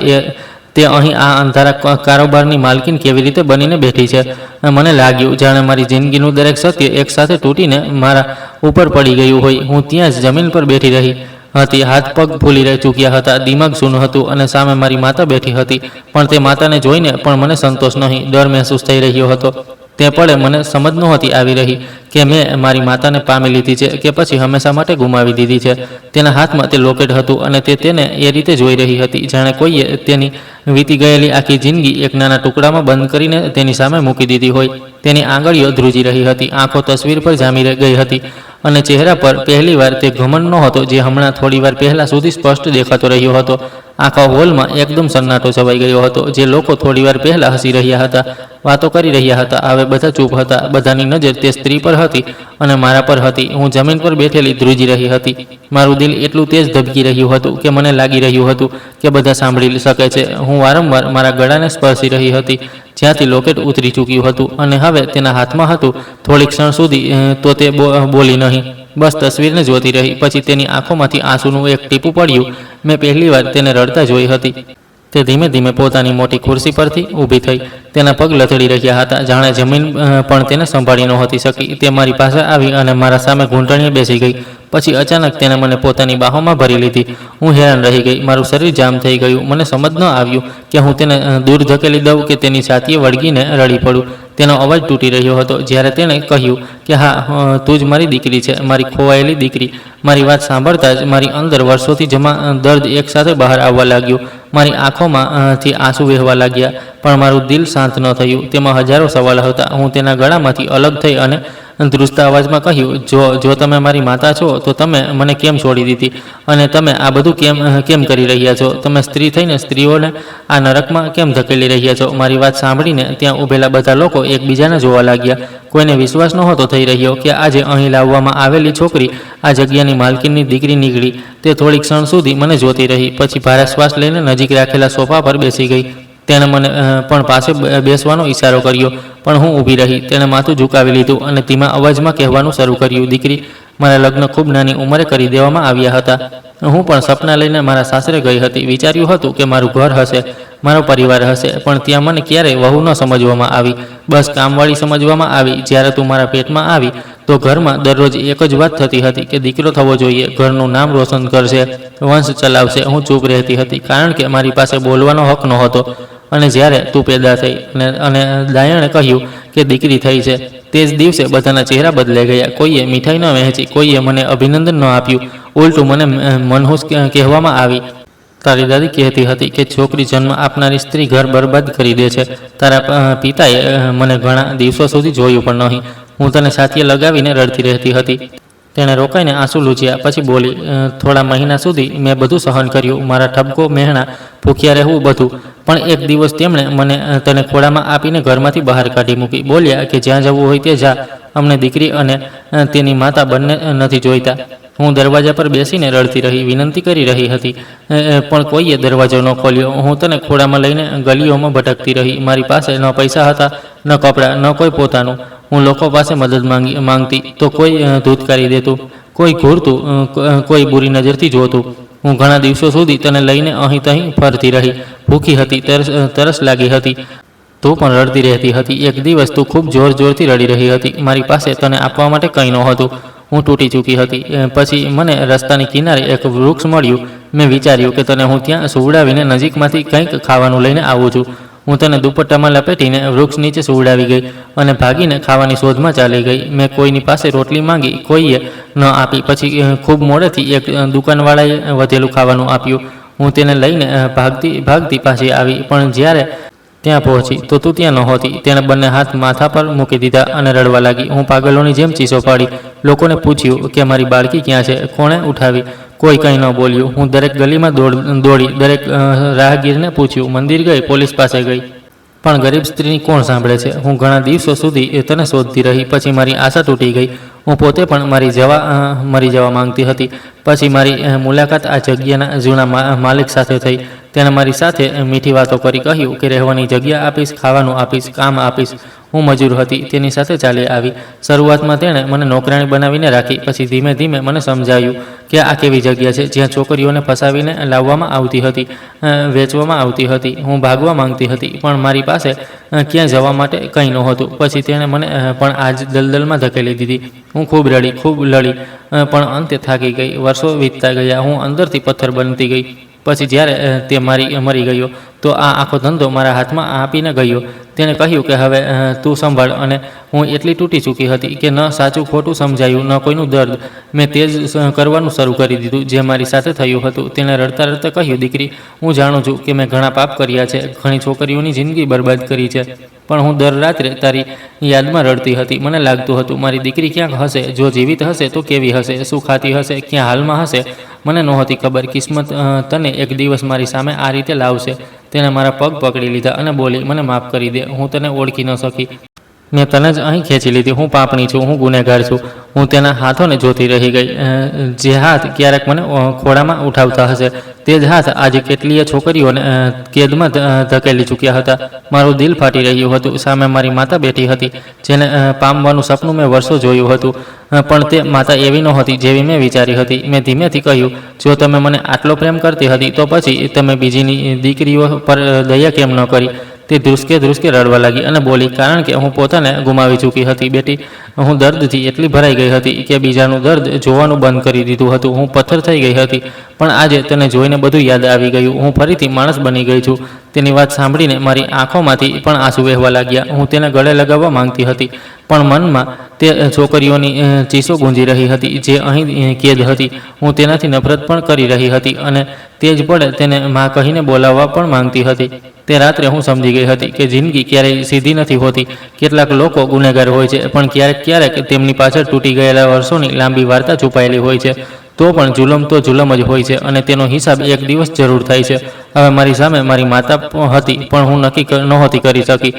તે અહીં આ અંધારા કારોબારની માલકીન કેવી રીતે બનીને બેઠી છે? મને લાગ્યું જાણે મારી જિંદગીનું દરેક સત્ય એકસાથે તૂટીને મારા ઉપર પડી ગયું હોય. હું ત્યાં જ જમીન પર બેઠી રહી હતી. હાથ પગ ફૂલી ચૂક્યા હતા, દિમાગ સૂનું હતું અને સામે મારી માતા બેઠી હતી. પણ તે માતાને જોઈને પણ મને સંતોષ નહીં, ડર મહેસૂસ થઈ રહ્યો હતો. તે પળે મને સમજ નહોતી આવી રહી કે મેં મારી માતાને પામી લીધી છે કે પછી હંમેશા માટે ગુમાવી દીધી છે. તેના હાથમાં તે લોકેટ હતું અને તે તેને એ રીતે જોઈ રહી હતી જાણે કોઈએ તેની વીતી ગયેલી આખી જિંદગી એક નાના ટુકડામાં બંધ કરીને તેની સામે મૂકી દીધી હોય. તેની આંગળીઓ ધ્રુજી રહી હતી, આંખો તસવીર પર જામી ગઈ હતી અને ચહેરા પર પહેલીવાર તે ઘમંડ નહોતો જે હમણાં થોડીવાર પહેલાં સુધી સ્પષ્ટ દેખાતો રહ્યો હતો. આખા હોલમાં એકદમ સન્નાટો છવાઈ ગયો હતો. જે લોકો થોડીવાર પહેલાં હસી રહ્યા હતા, વાતો કરી રહ્યા હતા, હવે બધા ચૂપ હતા. બધાની નજર તે સ્ત્રી પર હતી અને મારા પર હતી. હું જમીન પર બેઠેલી ધ્રુજી રહી હતી. મારું દિલ એટલું તેજ ધબકી રહ્યું હતું કે મને લાગી રહ્યું હતું કે બધા સાંભળી શકે છે. હું વારંવાર મારા ગળાને સ્પર્શી રહી હતી જ્યાંથી લોકેટ ઉતરી ચૂક્યું હતું અને હવે તેના હાથમાં હતું. થોડી ક્ષણ સુધી તો તે બોલી નહીં, બસ તસવીરને જોતી રહી. પછી તેની આંખોમાંથી આંસુનું એક ટીપું પડ્યું. મેં પહેલીવાર તેને રડતા જોઈ હતી. તે ધીમે ધીમે પોતાની મોટી ખુરશી પરથી ઊભી થઈ. તેના પગ લથડી રહ્યા હતા, જાણે જમીન પણ તેને સંભાળી નહોતી શકી. તે મારી પાસે આવી અને મારા સામે ઘૂંટણીએ બેસી ગઈ. પછી અચાનક તેણે મને પોતાની બાહોમાં ભરી લીધી. હું હેરાન રહી ગઈ. મારું શરીર જામ થઈ ગયું. મને સમજ ન આવ્યું કે હું તેને દૂર ધકેલી દઉં કે તેની છાતીએ વળગીને રડી પડું. તેનો અવાજ તૂટી રહ્યો હતો જ્યારે તેણે કહ્યું કે હા, તું જ મારી દીકરી છે, મારી ખોવાયેલી દીકરી. મારી વાત સાંભળતા જ મારી અંદર વર્ષોથી જમા દર્દ એકસાથે બહાર આવવા લાગ્યું. મારી આંખોમાંથી આંસુ વહેવા લાગ્યા, પણ મારું દિલ શાંત ન થયું. તેમાં હજારો સવાલ હતા. હું તેના ગળામાંથી અલગ થઈ અને ધ્રુજતા અવાજમાં કહ્યું, જો તમે મારી માતા છો તો તમે મને કેમ છોડી દીધી? અને તમે આ બધું કેમ કરી રહ્યા છો? તમે સ્ત્રી થઈને સ્ત્રીઓને આ નરકમાં કેમ ધકેલી રહ્યા છો? મારી વાત સાંભળીને ત્યાં ઊભેલા બધા લોકો એકબીજાને જોવા લાગ્યા. કોઈને વિશ્વાસ નહોતો થઈ રહ્યો કે આજે અહીં લાવવામાં આવેલી છોકરી આ જગ્યાની માલકીનની દીકરી નીકળી. તે થોડી ક્ષણ સુધી મને જોતી રહી, પછી ભારે શ્વાસ લઈને નજીક રાખેલા સોફા પર બેસી ગઈ. તેણે મને પણ પાસે બેસવાનો ઈશારો કર્યો, પણ હું ઊભી રહી. તેણે માથું ઝુકાવી લીધું અને ધીમા અવાજમાં કહેવાનું શરૂ કર્યું, દીકરી, મારા લગ્ન ખૂબ નાની ઉંમરે કરી દેવામાં આવ્યા હતા. હું પણ સપના લઈને મારા સાસરે ગઈ હતી. વિચાર્યું હતું કે મારું ઘર હશે, મારો પરિવાર હશે, પણ ત્યાં મને ક્યારેય વહુ ન સમજવામાં આવી, બસ કામવાળી સમજવામાં આવી. જ્યારે તું મારા પેટમાં આવી તો ઘરમાં દરરોજ એક જ વાત થતી હતી કે દીકરો થવો જોઈએ, ઘરનું નામ રોશન કરશે, વંશ ચલાવશે. હું ચૂપ રહેતી હતી કારણ કે મારી પાસે બોલવાનો હક નહોતો. અને જ્યારે તું પેદા થઈ અને દાયણે કહ્યું કે દીકરી થઈ છે, તે જ દિવસે બધાના ચહેરા બદલાઈ ગયા. કોઈએ મીઠાઈ ન વહેંચી, કોઈએ મને અભિનંદન ન આપ્યું, ઉલટું મને મનહૂસ કહેવામાં આવી. તારી દાદી કહેતી હતી કે છોકરી જન્મ આપનારી સ્ત્રી ઘર બરબાદ કરી દે છે. તારા પિતાએ મને ઘણા દિવસો સુધી જોયું પણ નહીં. હું તને છાતીએ લગાવીને રડતી રહેતી હતી. તેણે રોકાઈને આંસુ લૂછ્યા, પછી બોલી, થોડા મહિના સુધી મેં બધું સહન કર્યું, મારા ઠપકો, મહેણા, ભૂખ્યા રહેવું, બધું. પણ એક દિવસ તેમણે મને તને ખોળામાં આપીને ઘરમાંથી બહાર કાઢી મૂકી. બોલ્યા કે જ્યાં જવું હોય તે જા, અમને દીકરી અને તેની માતા બંને નથી જોઈતા. હું દરવાજા પર બેસીને રડતી રહી, વિનંતી કરી રહી હતી, પણ કોઈએ દરવાજો ન ખોલ્યો. હું તને ખોળામાં લઈને ગલીઓમાં ભટકતી રહી. મારી પાસે ન પૈસા હતા, ન કપડાં, ન કોઈ પોતાનું. હું લોકો પાસે મદદ માંગતી તો કોઈ ધૂતકારી દેતું, કોઈ ઘૂરતું, કોઈ બુરી નજરથી જોતું. હું ઘણા દિવસો સુધી તને લઈને અહીં તહીં ફરતી રહી. ભૂખી હતી, તરસ લાગી હતી, તું પણ રડતી રહેતી હતી. એક દિવસ તું ખૂબ જોરથી રડી રહી હતી. મારી પાસે તને આપવા માટે કંઈ નહોતું. હું તૂટી ચૂકી હતી. પછી મને રસ્તાની કિનારે એક વૃક્ષ મળ્યું. મેં વિચાર્યું કે તને હું ત્યાં સુવડાવીને નજીકમાંથી કંઈક ખાવાનું લઈને આવું છું. હું તને દુપટ્ટામાં લપેટીને વૃક્ષ નીચે સુવડાવી ગઈ અને ભાગીને ખાવાની શોધમાં ચાલી ગઈ. મેં કોઈની પાસે રોટલી માંગી, કોઈએ ન આપી. પછી ખૂબ મોડેથી એક દુકાનવાળાએ વધેલું ખાવાનું આપ્યું. હું તેને લઈને ભાગતી પાછી આવી, પણ જ્યારે ત્યાં પહોંચી તો તું ત્યાં નહોતી. તેણે બંને હાથ માથા પર મૂકી દીધા અને રડવા લાગી. હું પાગલોની જેમ ચીસો પાડી. લોકોને પૂછ્યું કે મારી બાળકી ક્યાં છે, કોણે ઉઠાવી? કોઈ કંઈ ન બોલ્યું. હું દરેક ગલીમાં દોડી, દરેક રાહગીરને પૂછ્યું, મંદિર ગઈ, પોલીસ પાસે ગઈ, પણ ગરીબ સ્ત્રીની કોણ સાંભળે છે? હું ઘણા દિવસો સુધી તને શોધતી રહી. પછી મારી આશા તૂટી ગઈ. હું પોતે પણ મરી જવા માંગતી હતી. પછી મારી મુલાકાત આ જગ્યાના જૂના માલિક સાથે થઈ. તેણે મારી સાથે મીઠી વાતો કરી. કહ્યું કે રહેવાની જગ્યા આપીશ, ખાવાનું આપીશ, કામ આપીશ. હું મજૂર હતી, તેની સાથે ચાલી આવી. શરૂઆતમાં તેણે મને નોકરાણી બનાવીને રાખી. પછી ધીમે ધીમે મને સમજાયું કે આ કેવી જગ્યા છે જ્યાં છોકરીઓને ફસાવીને લાવવામાં આવતી હતી, વેચવામાં આવતી હતી. હું ભાગવા માંગતી હતી, પણ મારી પાસે ક્યાં જવા માટે કંઈ નહોતું. પછી તેણે મને પણ આ જ દલદલમાં ધકેલી દીધી. હું ખૂબ રડી, ખૂબ લડી, પણ અંતે થાકી ગઈ. વર્ષો વીતતા ગયા. હું અંદરથી પથ્થર બનતી ગઈ. પછી જ્યારે તે મરી ગયો તો આ આખો ધંધો મારા હાથમાં આપીને ગયો. તેણે કહ્યું કે હવે તું સંભાળ. અને હું એટલી તૂટી ચૂકી હતી કે ન સાચું ખોટું સમજાયું, ન કોઈનું દર્દ. મેં તે જ કરવાનું શરૂ કરી દીધું જે મારી સાથે થયું હતું. તેણે રડતા રડતા કહ્યું, દીકરી, હું જાણું છું કે મેં ઘણા પાપ કર્યા છે, ઘણી છોકરીઓની જિંદગી બરબાદ કરી છે, પણ હું દર રાત્રે તારી યાદમાં રડતી હતી. મને લાગતું હતું મારી દીકરી ક્યાંક હશે. જો જીવિત હશે તો કેવી હશે, શું ખાતી હશે, ક્યાં હાલમાં હશે. મને નહોતી ખબર કિસ્મત તને એક દિવસ મારી સામે આ રીતે લાવશે. તેણે મારા પગ પકડી લીધા અને બોલી, મને માફ કરી દે, હું તને ઓળખી ન શકી. મેં તને જ અહીં ખેંચી લીધી. હું પાપણી છું, હું ગુનેગાર છું. હું તેના હાથોને જોતી રહી ગઈ. જે હાથ ક્યારેક મને ખોળામાં ઉઠાવતા હશે, તે જ હાથ આજે કેટલીય છોકરીઓને કેદમાં ધકેલી ચૂક્યા હતા. મારું દિલ ફાટી રહ્યું હતું. સામે મારી માતા બેઠી હતી, જેને પામવાનું સપનું મેં વર્ષો જોયું હતું, પણ તે માતા એવી નહોતી જેવી મેં વિચારી હતી. મેં ધીમેથી કહ્યું, જો તમે મને આટલો પ્રેમ કરતી હતી તો પછી તમે બીજીની દીકરીઓ પર દયા કેમ ન કરી? તે ધ્રુસકે ધ્રુસકે રડવા લાગી અને બોલી, કારણ કે હું પોતાને ગુમાવી ચૂકી હતી. બેટી, હું દર્દથી એટલી ભરાઈ ગઈ હતી કે બીજાનું દર્દ જોવાનું બંધ કરી દીધું હતું. હું પથ્થર થઈ ગઈ હતી, પણ આજે તને જોઈને બધું યાદ આવી ગયું. હું ફરીથી માણસ બની ગઈ છું. તેની વાત સાંભળીને મારી આંખોમાંથી પણ આંસુ વહેવા લાગ્યા. હું તેને ગળે લગાવવા માંગતી હતી, પણ મનમાં તે છોકરીઓની ચીસો ગુંજી રહી હતી જે અહીં કેદ હતી. હું તેનાથી નફરત પણ કરી રહી હતી અને તે જ પળે તેને માં કહીને બોલાવવા પણ માંગતી હતી. તે રાત્રે હું સમજી ગઈ હતી કે જિંદગી ક્યારેય સીધી નથી હોતી. કેટલાક લોકો ગુનેગાર હોય છે, પણ ક્યારેક ક્યારેક તેમની પાછળ તૂટી ગયેલા વર્ષોની લાંબી વાર્તા છુપાયેલી હોય છે. તો પણ જુલમ તો જુલમ જ હોય છે અને તેનો હિસાબ એક દિવસ જરૂર થાય છે. હવે મારી સામે મારી માતા હતી, પણ હું નક્કી નહોતી કરી શકી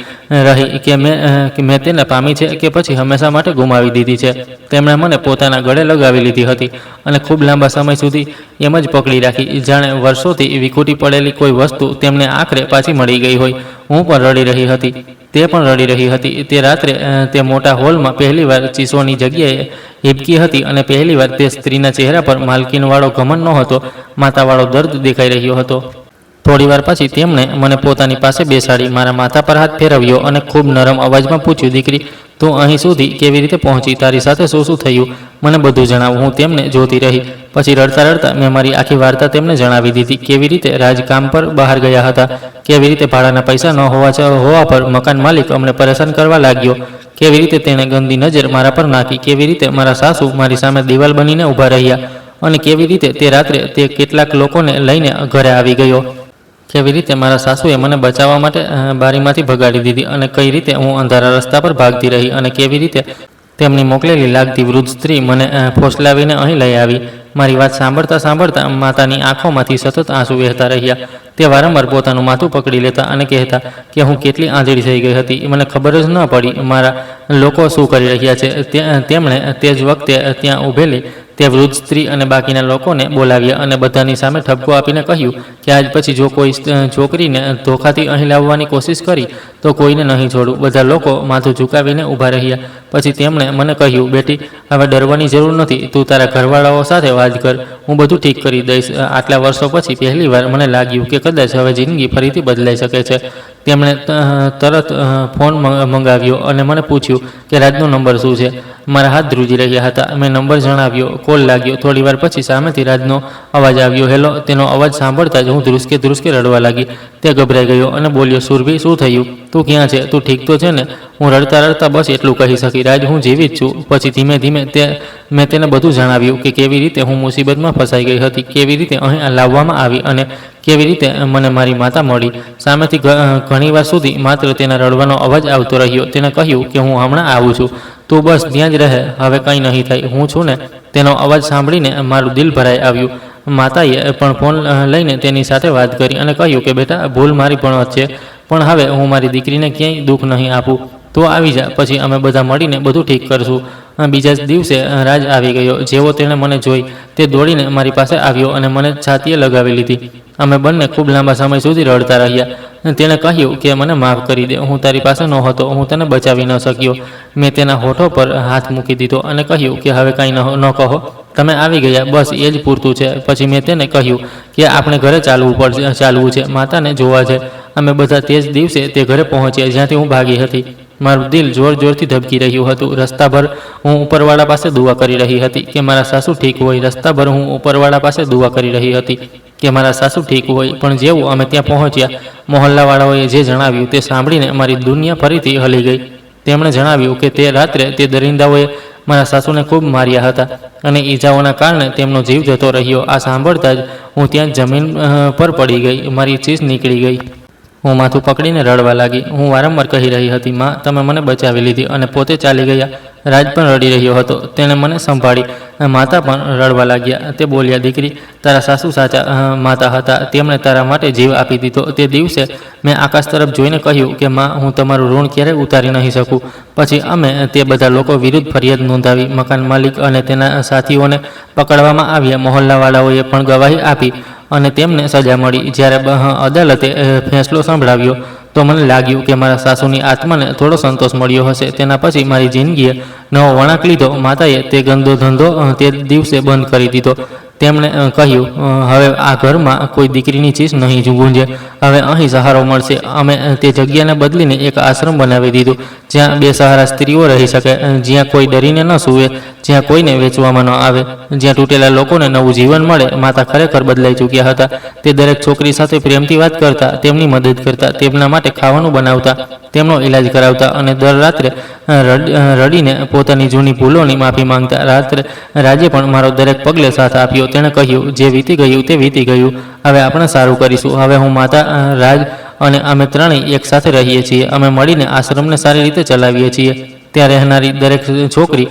રહી કે મેં તેને પામી છે કે પછી હંમેશા માટે ગુમાવી દીધી છે. તેમણે મને પોતાના ગળે લગાવી લીધી હતી અને ખૂબ લાંબા સમય સુધી એમ જ પકડી રાખી, જાણે વર્ષોથી વિખૂટી પડેલી કોઈ વસ્તુ તેમને આખરે પાછી મળી ગઈ હોય. હું પણ રડી રહી હતી, તે પણ રડી રહી હતી. તે રાત્રે તે મોટા હોલમાં પહેલીવાર ચીસોની જગ્યાએ હિબકી હતી અને પહેલીવાર તે સ્ત્રીના ચહેરા પર માલકીનવાળો ઘમંડ નહોતો, માતાવાળો દર્દ દેખાઈ રહ્યો હતો. થોડીવાર પછી તેમણે મને પોતાની પાસે બેસાડી, મારા માથા પર હાથ ફેરવ્યો અને ખૂબ નરમ અવાજમાં પૂછ્યું, દીકરી, તું અહીં સુધી કેવી રીતે પહોંચી? તારી સાથે શું થયું? મને બધું જણાવ. હું તેમને જોતી રહી. પછી રડતા રડતા મેં મારી આખી વાર્તા તેમને જણાવી દીધી. કેવી રીતે રાજ કામ પર બહાર ગયા હતા, કેવી રીતે ભાડાના પૈસા ન હોવા પર મકાન માલિક અમને પરેશાન કરવા લાગ્યો, કેવી રીતે તેણે ગંદી નજર મારા પર નાખી, કેવી રીતે મારા સાસુ મારી સામે દિવાલ બનીને ઊભા રહ્યા અને કેવી રીતે તે રાત્રે તે કેટલાક લોકોને લઈને ઘરે આવી ગયો, કેવી રીતે મારા સાસુએ મને બચાવવા માટે બારીમાંથી ભગાડી દીધી અને કઈ રીતે હું અંધારા રસ્તા પર ભાગતી રહી અને કેવી રીતે તેમની મોકલેલી લાગતી વૃદ્ધ સ્ત્રી મને ફોસલાવીને અહીં લઈ આવી. મારી વાત સાંભળતા સાંભળતા માતાની આંખોમાંથી સતત આંસુ વહેતા રહ્યા. તે વારંવાર પોતાનું માથું પકડી લેતા અને કહેતા કે હું કેટલી આંધળી થઈ ગઈ હતી. મને ખબર જ ન પડી મારા લોકો શું કરી રહ્યા છે. તેમણે તે જ વખતે ત્યાં ઊભેલી તે વૃદ્ધ સ્ત્રી અને બાકીના લોકોને બોલાવ્યા અને બધાની સામે ઠપકો આપીને કહ્યું કે આજ પછી જો કોઈ છોકરીને ધોખાથી અહીં લાવવાની કોશિશ કરી તો કોઈને નહીં છોડું. બધા લોકો માથું ઝુકાવીને ઊભા રહ્યા. પછી તેમણે મને કહ્યું, બેટી, હવે ડરવાની જરૂર નથી. તું તારા ઘરવાળાઓ સાથે વાત કર, હું બધું ઠીક કરી દઈશ. આટલા વર્ષો પછી પહેલીવાર મને લાગ્યું કે કદાચ હવે જિંદગી ફરીથી બદલાઈ શકે છે. તેમણે તરત ફોન મંગાવ્યો અને મને પૂછ્યું કે રાજનો નંબર શું છે. મારા હાથ ધ્રુજી રહ્યા હતા. મેં નંબર જણાવ્યો. કોલ લાગ્યો. થોડીવાર પછી સામેથી રાજનો અવાજ આવ્યો, હેલો. તેનો અવાજ સાંભળતા જ હું ધ્રુસકે ધ્રુસકે રડવા લાગી. તે ગભરાઈ ગયો અને બોલ્યો, સુરભી, શું થયું? તું ક્યાં છે? તું ઠીક તો છે ને? હું રડતા રડતા બસ એટલું કહી શકી, રાજ, હું જીવિત છું. પછી ધીમે ધીમે મેં તેને બધું જણાવ્યું કે કેવી રીતે હું મુસીબતમાં ફસાઈ ગઈ હતી, કેવી રીતે અહીં લાવવામાં આવી અને કેવી રીતે મને મારી માતા મળી. સામેથી ઘણીવાર સુધી માત્ર તેના રડવાનો અવાજ આવતો રહ્યો. તેને કહ્યું કે હું હમણાં આવું છું, તું બસ ત્યાં જ રહે, હવે કંઈ નહીં થાય, હું છું ને. તેનો અવાજ સાંભળીને મારું દિલ ભરાઈ આવ્યું. માતાએ પણ ફોન લઈને તેની સાથે વાત કરી અને કહ્યું કે બેટા, ભૂલ મારી પણ છે, પણ હવે હું મારી દીકરીને ક્યાંય દુઃખ નહીં આપું. તો આવી જા, પછી અમે બધા મળીને બધું ઠીક કરશું. બીજા જ દિવસે રાજ આવી ગયો. જેવો તેણે મને જોઈ તે દોડીને મારી પાસે આવ્યો અને મને છાતીએ લગાવી લીધી. અમે બંને ખૂબ લાંબા સમય સુધી રડતા રહ્યા. તેણે કહ્યું કે મને માફ કરી દે, હું તારી પાસે નહોતો, હું તને બચાવી ન શક્યો. મેં તેના હોઠો પર હાથ મૂકી દીધો અને કહ્યું કે હવે કાંઈ ન કહો, તમે આવી ગયા, બસ એ જ પૂરતું છે. પછી મેં તેને કહ્યું કે આપણે ઘરે ચાલવું છે, માતાને જોવા છે. અમે બધા તે જ દિવસે તે ઘરે પહોંચ્યા જ્યાંથી હું ભાગી હતી. મારું દિલ જોર જોરથી ધબકી રહ્યું હતું. રસ્તાભર હું ઉપરવાળા પાસે દુઆ કરી રહી હતી કે મારા સાસુ ઠીક હોય. રસ્તાભર હું ઉપરવાળા પાસે દુઆ કરી રહી હતી કે મારા સાસુ ઠીક હોય. પણ જેવું અમે ત્યાં પહોંચ્યા, મહોલ્લાવાળાઓએ જે જણાવ્યું તે સાંભળીને મારી દુનિયા ફરીથી હલી ગઈ. તેમણે જણાવ્યું કે તે રાત્રે તે દરિંદાઓએ મારા સાસુને ખૂબ માર્યા હતા અને ઈજાઓના કારણે તેમનો જીવ જતો રહ્યો. આ સાંભળતા જ હું ત્યાં જમીન પર પડી ગઈ. મારી ચીસ નીકળી ગઈ. હું માથું પકડીને રડવા લાગી. હું વારંવાર કહી રહી હતી, માં, તમે મને બચાવી લીધી, અને પોતે ચાલી ગયા. રાજ પણ રડી રહ્યો હતો. તેણે મને સંભાળી. માતા પણ રડવા લાગ્યા. તે બોલ્યા, દીકરી, તારા સાસુ સાચા માતા હતા. તેમણે તારા માટે જીવ આપી દીધો. તે દિવસે મેં આકાશ તરફ જોઈને કહ્યું કે માં, હું તમારું ઋણ ક્યારેય ઉતારી નહીં શકું. પછી અમે તે બધા લોકો વિરુદ્ધ ફરિયાદ નોંધાવી. મકાન માલિક અને તેના સાથીઓને પકડવામાં આવ્યા. મહોલ્લાવાળાઓએ પણ ગવાહી આપી અને તેમને સજા મળી. જ્યારે અદાલતે ફેંસલો સંભળાવ્યો તો મને લાગ્યું કે મારા સાસુની આત્માને થોડો સંતોષ મળ્યો હશે. તેના પછી મારી જિંદગીએ નવો વળાંક લીધો. માતાએ તે ગંદો ધંધો તે દિવસે બંધ કરી દીધો. તેમણે કહ્યું, હવે આ ઘરમાં કોઈ દીકરીની ચીસ નહીં ગુંજે. હવે અહીં સહારો મળશે. અમે તે જગ્યાને બદલીને એક આશ્રમ બનાવી દીધું, જ્યાં બેસહારા સ્ત્રીઓ રહી શકે, જ્યાં કોઈ ડરીને ન સૂવે, જ્યાં કોઈને વેચવામાં ન આવે, જ્યાં તૂટેલા લોકોને નવું જીવન મળે. માતા ખરેખર બદલાઈ ચૂક્યા હતા. તે દરેક છોકરી સાથે પ્રેમથી વાત કરતા, તેમની મદદ કરતા, તેમના માટે ખાવાનું બનાવતા, તેમનો ઈલાજ કરાવતા અને દર રાત્રે રડીને પોતાની જૂની ભૂલોની માફી માંગતા. રાજે પણ મારો દરેક પગલે સાથ આપ્યો. તેણે કહ્યું, જે વીતી ગયું તે વીતી ગયું, હવે આપણે સારું કરીશું. હવે હું, માતા, રાજ અને અમે ત્રણેય એક સાથે રહીએ છીએ. અમે મળીને આશ્રમને સારી રીતે ચલાવીએ છીએ. ત્યાં રહેનારી દરેક છોકરી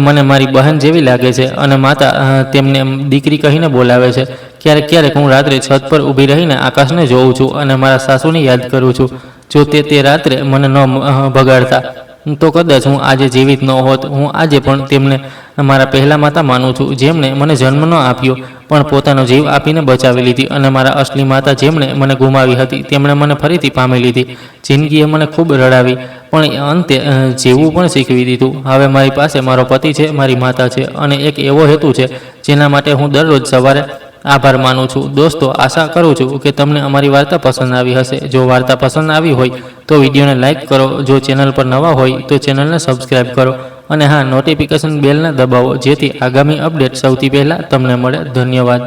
મને મારી બહેન જેવી લાગે છે અને માતા તેમને દીકરી કહીને બોલાવે છે. ક્યારેક ક્યારેક હું રાત્રે છત પર ઊભી રહીને આકાશને જોઉં છું અને મારા સાસુને યાદ કરું છું. જો તે રાત્રે મને ન ભગાડતા તો કદાચ હું આજે જીવિત ન હોત. હું આજે પણ તેમને મારા પહેલાં માતા માનું છું, જેમણે મને જન્મ ન આપ્યો પણ પોતાનો જીવ આપીને બચાવી લીધી. અને મારા અસલી માતા, જેમણે મને ગુમાવી હતી, તેમણે મને ફરીથી પામી લીધી. જિંદગીએ મને ખૂબ રડાવી, પણ અંતે જીવવું પણ શીખવી દીધું. હવે મારી પાસે મારો પતિ છે, મારી માતા છે અને એક એવો હેતુ છે જેના માટે હું દરરોજ સવારે આભાર માનું છું. દોસ્તો, આશા કરું છું કે તમને અમારી વાર્તા પસંદ આવી હશે. જો વાર્તા પસંદ આવી હોય તો વિડીયોને લાઇક કરો. જો ચેનલ પર નવા હોય તો ચેનલને સબસ્ક્રાઈબ કરો અને હા, નોટિફિકેશન બેલને દબાવો, જેથી આગામી અપડેટ સૌથી પહેલાં તમને મળે. ધન્યવાદ.